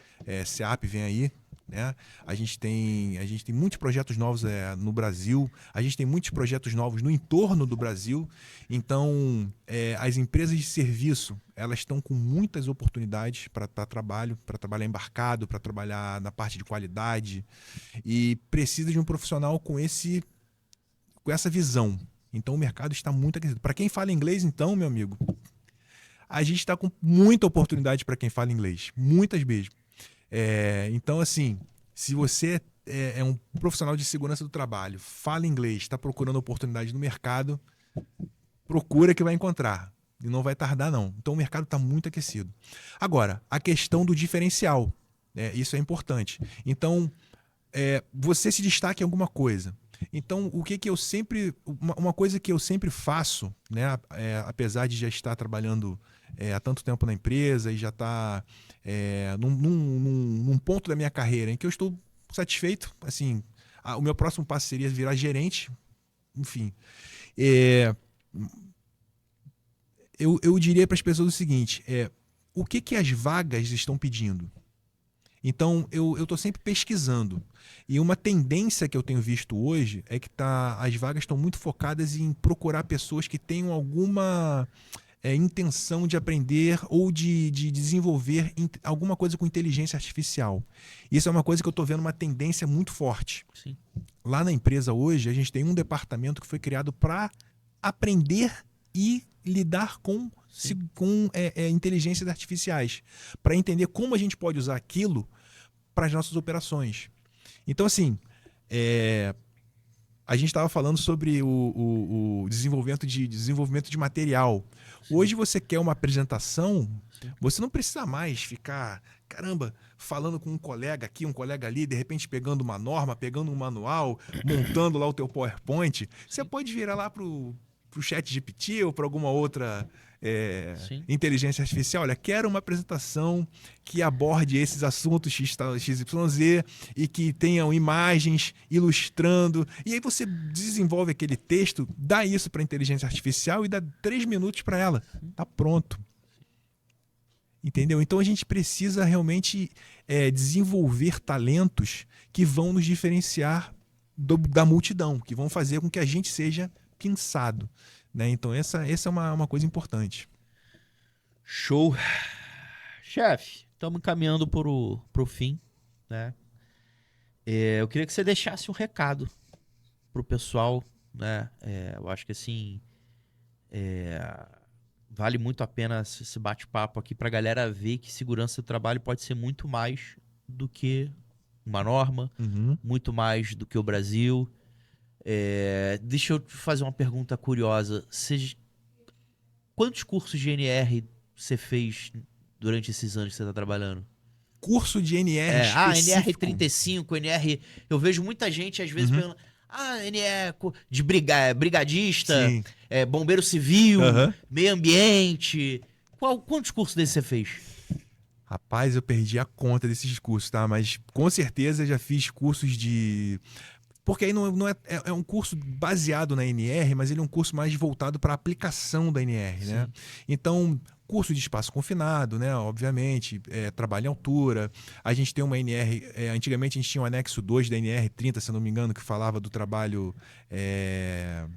SEAP vem aí, né? A gente tem muitos projetos novos no Brasil, a gente tem muitos projetos novos no entorno do Brasil. Então, as empresas de serviço, elas estão com muitas oportunidades para trabalhar embarcado, para trabalhar na parte de qualidade, e precisa de um profissional com essa visão. Então, o mercado está muito aquecido. Para quem fala inglês, então, meu amigo, a gente está com muita oportunidade para quem fala inglês, muitas mesmo. Então, assim, se você é um profissional de segurança do trabalho, fala inglês, está procurando oportunidade no mercado, procura que vai encontrar. E não vai tardar, não. Então, o mercado está muito aquecido. Agora, a questão do diferencial, isso é importante. Então, você se destaca em alguma coisa. Então, uma coisa que eu sempre faço, né, apesar de já estar trabalhando há tanto tempo na empresa e já estar num ponto da minha carreira em que eu estou satisfeito, assim, o meu próximo passo seria virar gerente, enfim. Eu diria para as pessoas o seguinte, o que as vagas estão pedindo? Então, eu estou sempre pesquisando. E uma tendência que eu tenho visto hoje é que as vagas estão muito focadas em procurar pessoas que tenham alguma intenção de aprender ou de desenvolver alguma coisa com inteligência artificial. Isso é uma coisa que eu estou vendo uma tendência muito forte. Sim. Lá na empresa hoje, a gente tem um departamento que foi criado para aprender e lidar com inteligências artificiais, para entender como a gente pode usar aquilo para as nossas operações. Então, assim, a gente estava falando sobre o desenvolvimento de material. Sim. Hoje você quer uma apresentação, sim, você não precisa mais ficar, caramba, falando com um colega aqui, um colega ali, de repente pegando uma norma, pegando um manual, montando lá o teu PowerPoint. Sim. Você pode virar lá para o ChatGPT ou para alguma outra inteligência artificial. Olha, quero uma apresentação que aborde esses assuntos XYZ e que tenham imagens ilustrando. E aí você desenvolve aquele texto, dá isso para a inteligência artificial e dá 3 minutos para ela. Tá pronto. Entendeu? Então a gente precisa realmente desenvolver talentos que vão nos diferenciar da multidão, que vão fazer com que a gente seja pensado, né? Então essa é uma coisa importante. Show. Chefe, estamos caminhando pro fim, né? Eu queria que você deixasse um recado pro pessoal, né? Eu acho que assim vale muito a pena esse bate-papo aqui pra galera ver que segurança do trabalho pode ser muito mais do que uma norma, muito mais do que o Brasil. Deixa eu te fazer uma pergunta curiosa. Quantos cursos de NR você fez durante esses anos que você está trabalhando? Curso de NR específico? NR35, NR... Eu vejo muita gente, às vezes, perguntando... NR de brigadista, bombeiro civil, meio ambiente... Quantos cursos desses você fez? Rapaz, eu perdi a conta desses cursos, tá? Mas com certeza já fiz cursos de... Porque aí não é um curso baseado na NR, mas ele é um curso mais voltado para a aplicação da NR, né? Então, curso de espaço confinado, né? Obviamente, trabalho em altura. A gente tem uma NR... antigamente a gente tinha o anexo 2 da NR30, se eu não me engano, que falava do trabalho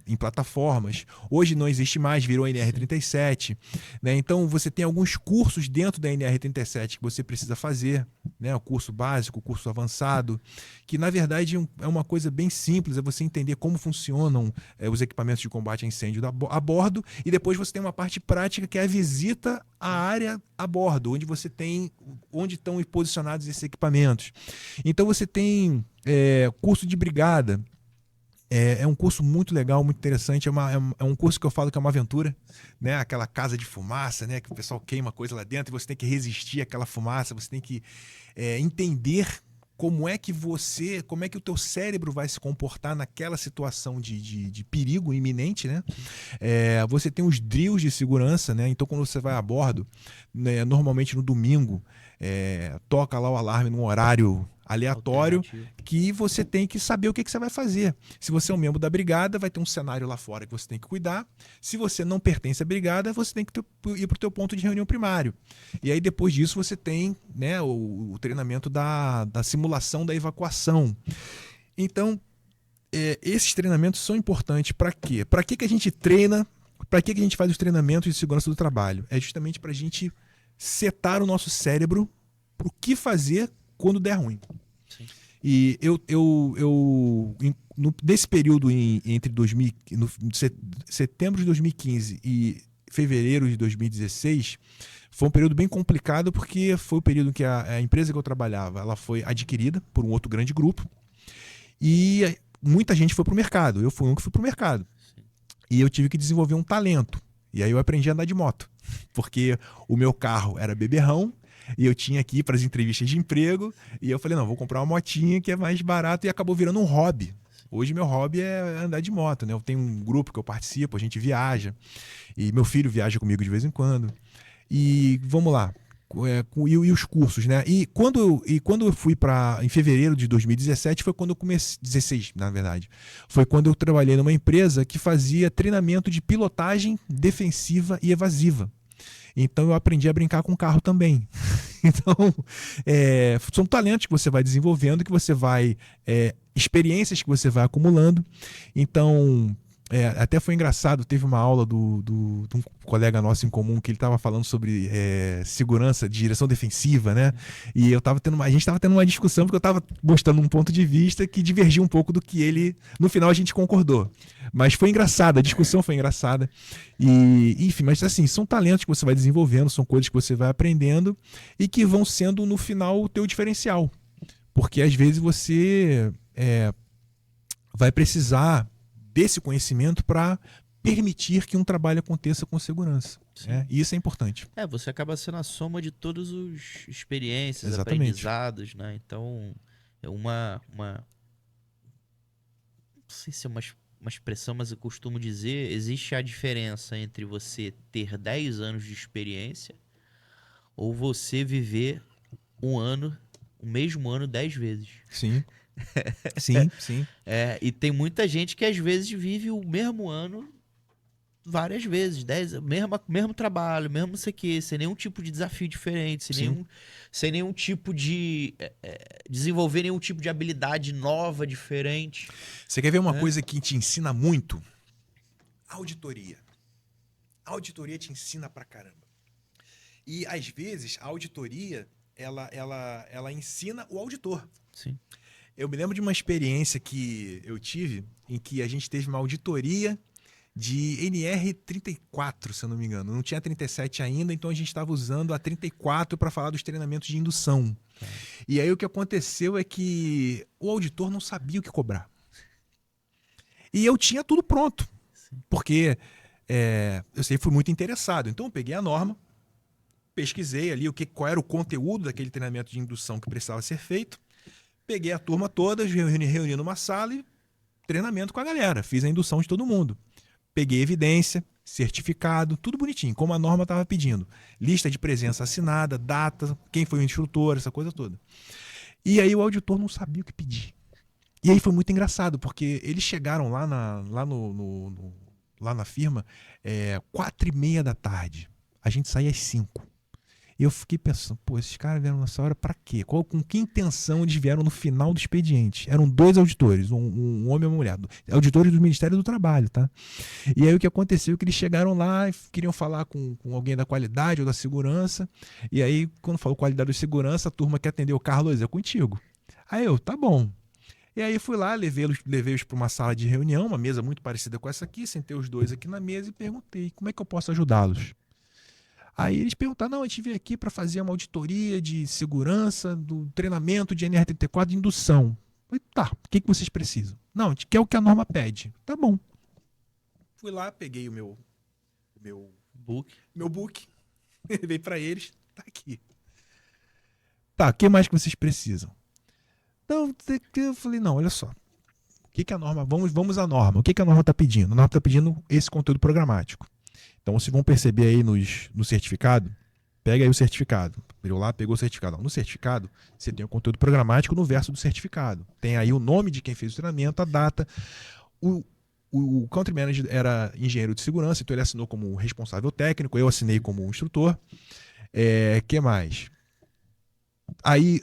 em plataformas. Hoje não existe mais, virou a NR37. Né? Então, você tem alguns cursos dentro da NR37 que você precisa fazer, né? O curso básico, o curso avançado, que na verdade é uma coisa bem simples, é você entender como funcionam os equipamentos de combate a incêndio a bordo, e depois você tem uma parte prática que é a visita à área a bordo, onde estão posicionados esses equipamentos. Então você tem curso de brigada. É um curso muito legal, muito interessante. É um curso que eu falo que é uma aventura, né? Aquela casa de fumaça, né? Que o pessoal queima coisa lá dentro e você tem que resistir àquela fumaça, você tem que entender como é que o teu cérebro vai se comportar naquela situação de perigo iminente, né? Você tem os drills de segurança, né? Então, quando você vai a bordo, né, normalmente no domingo, toca lá o alarme num horário aleatório, Alternativo. que você tem que saber o que você vai fazer. Se você é um membro da brigada, vai ter um cenário lá fora que você tem que cuidar. Se você não pertence à brigada, você tem que ir para o teu ponto de reunião primário. E aí depois disso você tem, né, o treinamento da simulação da evacuação. Então, esses treinamentos são importantes para quê? Para que a gente treina? Para que a gente faz os treinamentos de segurança do trabalho? É justamente para a gente setar o nosso cérebro para o que fazer quando der ruim. Sim. E nesse período entre setembro de 2015 e fevereiro de 2016, foi um período bem complicado, porque foi o período em que a empresa que eu trabalhava, ela foi adquirida por um outro grande grupo e muita gente foi para o mercado. Eu fui um que fui para o mercado. Sim. E eu tive que desenvolver um talento. E aí eu aprendi a andar de moto, porque o meu carro era beberrão e eu tinha que ir para as entrevistas de emprego, e eu falei, não, vou comprar uma motinha que é mais barato, e acabou virando um hobby. Hoje meu hobby é andar de moto, né? Eu tenho um grupo que eu participo, a gente viaja, e meu filho viaja comigo de vez em quando. E vamos lá, e os cursos, né? E quando eu fui em fevereiro de 2017, foi quando eu comecei, 16 na verdade, foi quando eu trabalhei numa empresa que fazia treinamento de pilotagem defensiva e evasiva. Então eu aprendi a brincar com o carro também. Então, são talentos que você vai desenvolvendo, que você vai. Experiências que você vai acumulando. Então, até foi engraçado, teve uma aula de um colega nosso em comum que ele estava falando sobre segurança de direção defensiva, né? E a gente estava tendo uma discussão, porque eu estava mostrando um ponto de vista que divergia um pouco do que ele. No final a gente concordou. Mas foi engraçado, a discussão foi engraçada. E, enfim, mas assim, são talentos que você vai desenvolvendo, são coisas que você vai aprendendo e que vão sendo no final o teu diferencial. Porque às vezes você vai precisar desse conhecimento para permitir que um trabalho aconteça com segurança. E isso é importante. Você acaba sendo a soma de todas as experiências, Exatamente. aprendizados, né? Então, é não sei se é uma expressão, mas eu costumo dizer, existe a diferença entre você ter 10 anos de experiência ou você viver o mesmo ano 10 vezes. Sim. Sim, sim. E tem muita gente que às vezes vive o mesmo ano várias vezes, mesmo trabalho, mesmo não sei o quê, sem nenhum tipo de desafio diferente, sem nenhum tipo de desenvolver nenhum tipo de habilidade nova, diferente. Você quer ver uma coisa que te ensina muito? Auditoria. A auditoria te ensina pra caramba. E às vezes a auditoria ela ensina o auditor. Sim. Eu me lembro de uma experiência que eu tive em que a gente teve uma auditoria de NR34, se eu não me engano. Não tinha 37 ainda, então a gente estava usando a 34 para falar dos treinamentos de indução. E aí o que aconteceu é que o auditor não sabia o que cobrar. E eu tinha tudo pronto, porque eu sempre fui muito interessado. Então eu peguei a norma, pesquisei ali qual era o conteúdo daquele treinamento de indução que precisava ser feito. Peguei a turma toda, reuni numa sala e treinamento com a galera. Fiz a indução de todo mundo. Peguei evidência, certificado, tudo bonitinho, como a norma estava pedindo. Lista de presença assinada, data, quem foi o instrutor, essa coisa toda. E aí o auditor não sabia o que pedir. E aí foi muito engraçado, porque eles chegaram lá na firma 4h30 da tarde. A gente saía às 5. E eu fiquei pensando, esses caras vieram nessa hora pra quê? Com que intenção eles vieram no final do expediente? Eram 2 auditores, um homem e uma mulher. Auditores do Ministério do Trabalho, tá? E aí o que aconteceu é que eles chegaram lá e queriam falar com alguém da qualidade ou da segurança. E aí, quando falou qualidade ou segurança, a turma que atendeu o Carlos, é contigo. Aí eu, tá bom. E aí fui lá, levei-os para uma sala de reunião, uma mesa muito parecida com essa aqui, sentei os 2 aqui na mesa e perguntei, como é que eu posso ajudá-los? Aí eles perguntaram, não, a gente veio aqui para fazer uma auditoria de segurança do treinamento de NR34 de indução. Eu falei, tá, o que vocês precisam? Não, a gente quer o que a norma pede. Tá bom. Fui lá, peguei o meu book, levei para eles, tá aqui. Tá, o que mais que vocês precisam? Então, eu falei, não, olha só. O que a norma, vamos à norma. O que a norma está pedindo? A norma está pedindo esse conteúdo programático. Então vocês vão perceber aí no certificado, pega aí o certificado. Abriu lá, pegou o certificado. Não, no certificado, você tem o conteúdo programático no verso do certificado. Tem aí o nome de quem fez o treinamento, a data. O Country Manager era engenheiro de segurança, então ele assinou como responsável técnico, eu assinei como instrutor. Que mais? Aí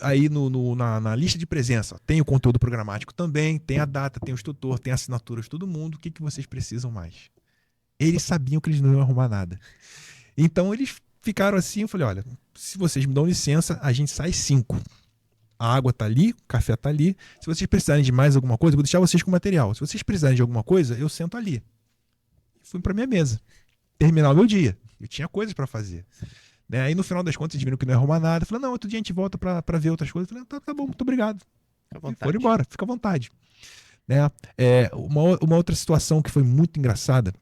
na lista de presença tem o conteúdo programático também, tem a data, tem o instrutor, tem a assinatura de todo mundo. O que vocês precisam mais? Eles sabiam que eles não iam arrumar nada. Então eles ficaram assim, eu falei, olha, se vocês me dão licença, a gente sai 5. A água tá ali, o café tá ali. Se vocês precisarem de mais alguma coisa, eu vou deixar vocês com material. Se vocês precisarem de alguma coisa, eu sento ali. Fui pra minha mesa. Terminar o meu dia. Eu tinha coisas para fazer. Né? Aí no final das contas, eles viram que não ia arrumar nada. Eu falei, não, outro dia a gente volta para ver outras coisas. Eu falei, tá bom, muito obrigado. Foram embora, fica à vontade. Né? Uma outra situação que foi muito engraçada,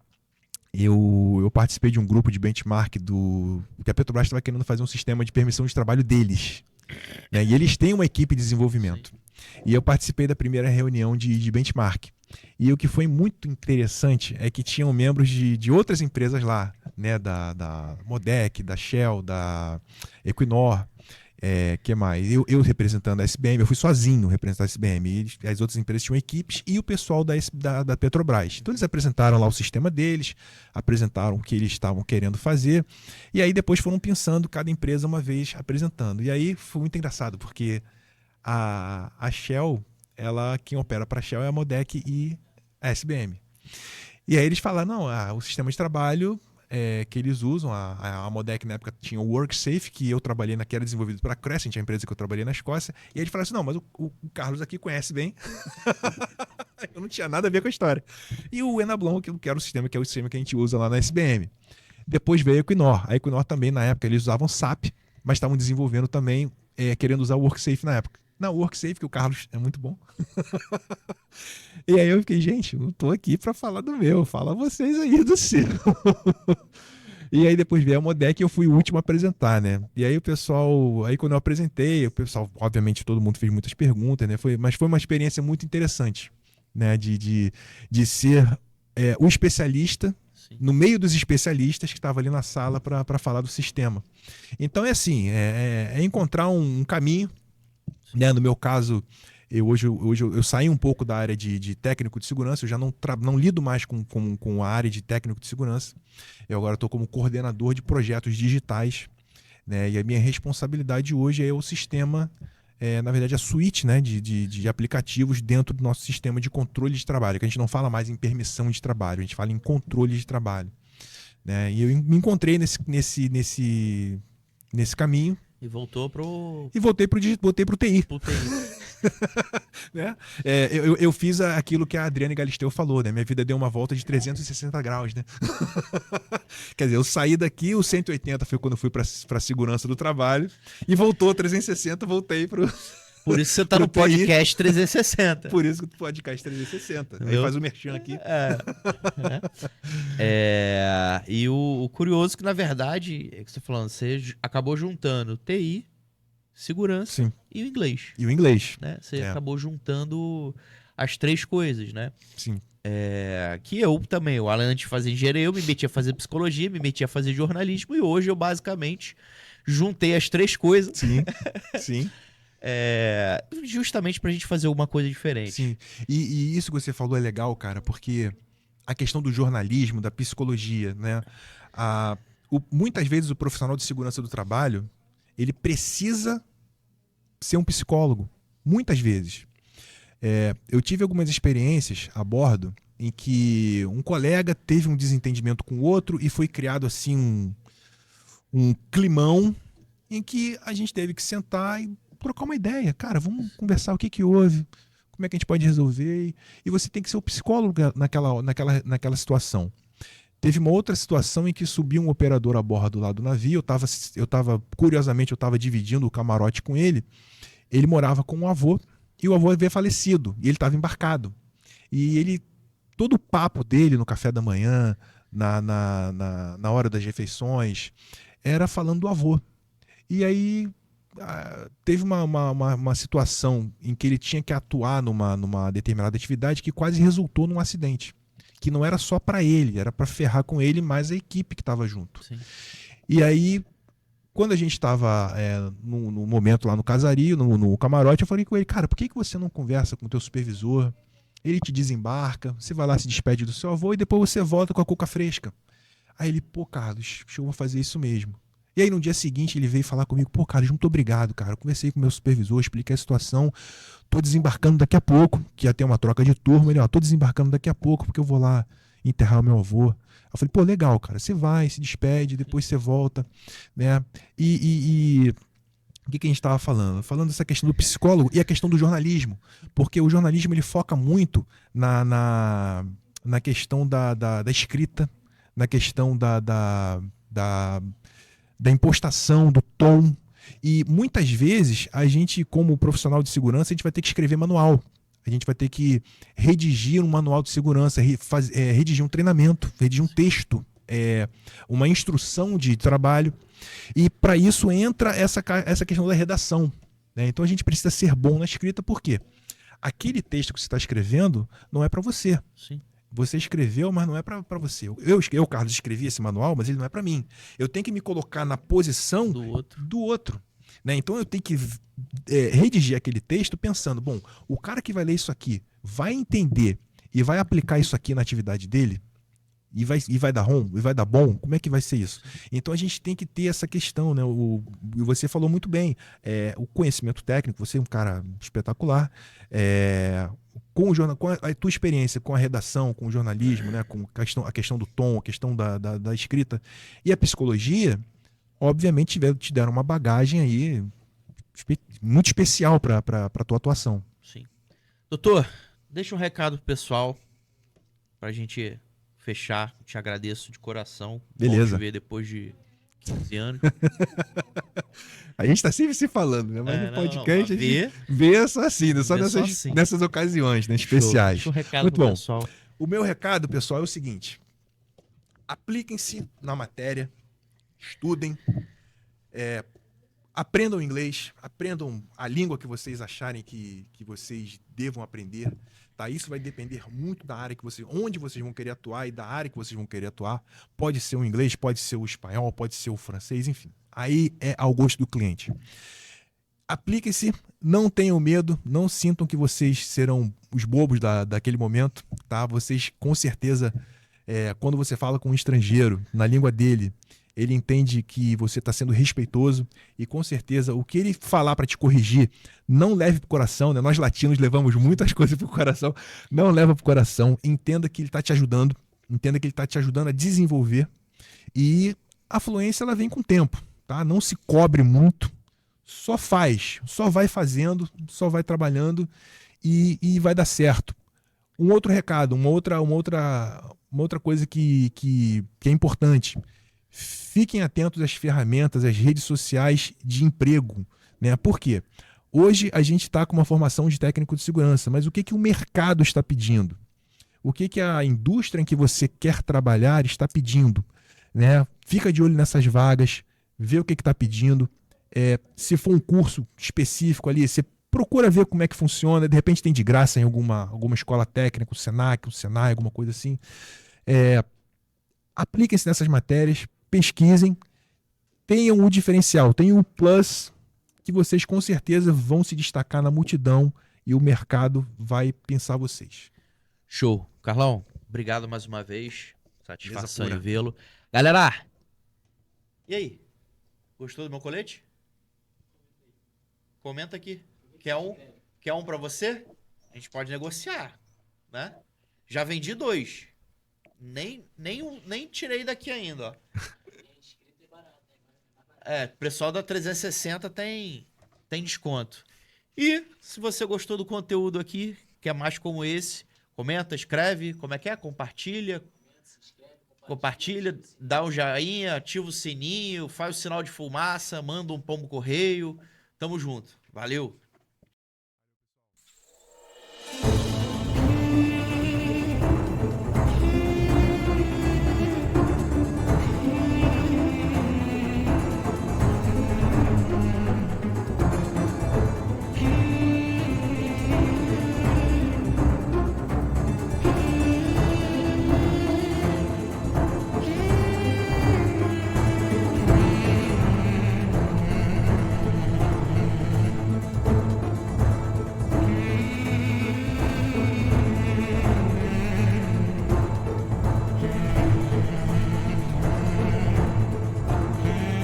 eu participei de um grupo de benchmark que a Petrobras estava querendo fazer um sistema de permissão de trabalho deles. Né? E eles têm uma equipe de desenvolvimento. Sim. E eu participei da primeira reunião de benchmark. E o que foi muito interessante é que tinham membros de outras empresas lá, né? Da Modec, da Shell, da Equinor, que mais? Eu representando a SBM, eu fui sozinho representar a SBM. As outras empresas tinham equipes e o pessoal da Petrobras. Então eles apresentaram lá o sistema deles, apresentaram o que eles estavam querendo fazer, e aí depois foram pensando cada empresa uma vez apresentando. E aí foi muito engraçado, porque a Shell, quem opera para a Shell é a Modec e a SBM. E aí eles falaram, não, o sistema de trabalho que eles usam, a Modec na época tinha o WorkSafe, que eu trabalhei que era desenvolvido pela Crescent, a empresa que eu trabalhei na Escócia, e aí eles falaram assim, não, mas o Carlos aqui conhece bem. Eu não tinha nada a ver com a história. E o Enablon, que era o sistema que a gente usa lá na SBM. Depois veio a Equinor. A Equinor também, na época, eles usavam SAP, mas estavam desenvolvendo também, querendo usar o WorkSafe na época. Não, o WorkSafe, que o Carlos é muito bom. E aí eu fiquei, gente, eu tô aqui para falar do meu, fala vocês aí do seu. E aí depois veio a Modec e eu fui o último a apresentar, né? E aí o pessoal, aí quando eu apresentei, o pessoal, obviamente todo mundo fez muitas perguntas, né? Mas foi uma experiência muito interessante, né? De ser o especialista, sim, no meio dos especialistas que estava ali na sala para falar do sistema. Então é assim, encontrar um caminho, né? No meu caso, hoje eu saí um pouco da área de técnico de segurança, eu já não lido mais com a área de técnico de segurança. Eu agora estou como coordenador de projetos digitais, né? E a minha responsabilidade hoje é o sistema, na verdade a suíte, né? de aplicativos dentro do nosso sistema de controle de trabalho, que a gente não fala mais em permissão de trabalho, a gente fala em controle de trabalho. Né? E eu me encontrei nesse caminho. E voltou pro... E voltei pro TI. Né? Eu fiz aquilo que a Adriane Galisteu falou, né? Minha vida deu uma volta de 360 graus, né? Quer dizer, eu saí daqui, o 180 foi quando eu fui para a segurança do trabalho, e voltou 360, voltei pro... Por isso você tá no podcast 360. Por isso que o podcast 360. Aí faz o merchan aqui. E o curioso que, na verdade, é que você tá falando, você acabou juntando TI, segurança, sim, e o inglês. E o inglês. Né? Você acabou juntando as três coisas, né? Sim. Que eu também, além de fazer engenharia, eu me meti a fazer psicologia, me meti a fazer jornalismo, e hoje eu basicamente juntei as três coisas. Sim, sim. Justamente pra gente fazer alguma coisa diferente. Sim, e isso que você falou é legal, cara, porque a questão do jornalismo, da psicologia, né? Muitas vezes o profissional de segurança do trabalho, ele precisa ser um psicólogo, muitas vezes. Eu tive algumas experiências a bordo em que um colega teve um desentendimento com o outro e foi criado assim um climão em que a gente teve que sentar e trocar uma ideia. Cara, vamos conversar o que houve, como é que a gente pode resolver. E você tem que ser o psicólogo naquela situação. Teve uma outra situação em que subiu um operador a bordo lá do navio. Curiosamente, eu estava dividindo o camarote com ele. Ele morava com um avô e o avô havia falecido e ele estava embarcado. E todo o papo dele no café da manhã, na hora das refeições, era falando do avô. E aí teve uma situação em que ele tinha que atuar numa determinada atividade que quase resultou num acidente, que não era só para ele, era para ferrar com ele mais a equipe que estava junto. Sim. E aí quando a gente estava no momento lá no casario, no camarote, eu falei com ele, cara, por que você não conversa com o teu supervisor? Ele te desembarca, você vai lá, se despede do seu avô e depois você volta com a cuca fresca. Aí ele, pô, Carlos, eu vou fazer isso mesmo. E aí no dia seguinte ele veio falar comigo, pô, Carlos, muito obrigado, cara. Eu conversei com o meu supervisor, expliquei a situação, tô desembarcando daqui a pouco, que ia ter uma troca de turma. Ele, ó, tô desembarcando daqui a pouco porque eu vou lá enterrar o meu avô. Eu falei, pô, legal, cara, você vai, se despede, depois você volta, né? E o que a gente estava falando? Falando dessa questão do psicólogo e a questão do jornalismo, porque o jornalismo ele foca muito na questão da escrita, na questão da, da impostação, do tom. E muitas vezes a gente, como profissional de segurança, a gente vai ter que escrever manual. A gente vai ter que redigir um manual de segurança, redigir um treinamento, redigir um texto, uma instrução de trabalho. E para isso entra essa questão da redação, né? Então a gente precisa ser bom na escrita, por quê? Aquele texto que você está escrevendo não é para você. Sim. Você escreveu, mas não é para você. Eu, Carlos, escrevi esse manual, mas ele não é para mim. Eu tenho que me colocar na posição do outro. Né? Então eu tenho que redigir aquele texto pensando, bom, o cara que vai ler isso aqui vai entender e vai aplicar isso aqui na atividade dele? E vai dar bom? E vai dar bom? Como é que vai ser isso? Então a gente tem que ter essa questão, né? Você falou muito bem, o conhecimento técnico, você é um cara espetacular, com a tua experiência com a redação, com o jornalismo, né? Com a questão do tom, a questão da escrita e a psicologia, obviamente te deram uma bagagem aí muito especial para a tua atuação. Sim. Doutor, deixa um recado pro pessoal pra gente fechar. Te agradeço de coração. Beleza. Bom te ver depois de 15 anos. A gente tá sempre se falando, né? Mas no podcast a gente vê só assim, né? Só nessas ocasiões, né? Especiais. Deixa um recado muito pro bom. Pessoal. O meu recado, pessoal, é o seguinte: apliquem-se na matéria, estudem, aprendam inglês, aprendam a língua que vocês acharem que vocês devam aprender. Tá? Isso vai depender muito da área onde vocês vão querer atuar e da área que vocês vão querer atuar. Pode ser o inglês, pode ser o espanhol, pode ser o francês, enfim. Aí é ao gosto do cliente. Apliquem-se, não tenham medo, não sintam que vocês serão os bobos daquele momento. Tá? Vocês, com certeza, quando você fala com um estrangeiro, na língua dele, ele entende que você está sendo respeitoso e, com certeza, o que ele falar para te corrigir, não leve para o coração, né? Nós latinos levamos muitas coisas para o coração, não leva para o coração. Entenda que ele está te ajudando, entenda que ele está te ajudando a desenvolver e a fluência ela vem com o tempo, tá? Não se cobre muito, só faz, só vai fazendo, só vai trabalhando e vai dar certo. Um outro recado, uma outra coisa que é importante. Fiquem atentos às ferramentas, às redes sociais de emprego, né? Por quê? Hoje a gente está com uma formação de técnico de segurança, mas o que o mercado está pedindo? O que a indústria em que você quer trabalhar está pedindo? Né? Fica de olho nessas vagas, vê o que está pedindo. Se for um curso específico ali, você procura ver como é que funciona. De repente tem de graça em alguma escola técnica, o Senac, o Senai, alguma coisa assim. Apliquem-se nessas matérias, pesquisem, tenham o diferencial, tenham o plus, que vocês com certeza vão se destacar na multidão e o mercado vai pensar vocês. Show. Carlão, obrigado mais uma vez. Satisfação em vê-lo. Galera, e aí? Gostou do meu colete? Comenta aqui. Quer um pra você? A gente pode negociar, né? Já vendi 2. Nem tirei daqui ainda, ó. Pessoal da 360 tem desconto. E se você gostou do conteúdo aqui, quer mais como esse, comenta, escreve, como é que é? Compartilha, dá um joinha, ativa o sininho, faz o sinal de fumaça, manda um pombo correio. Tamo junto. Valeu!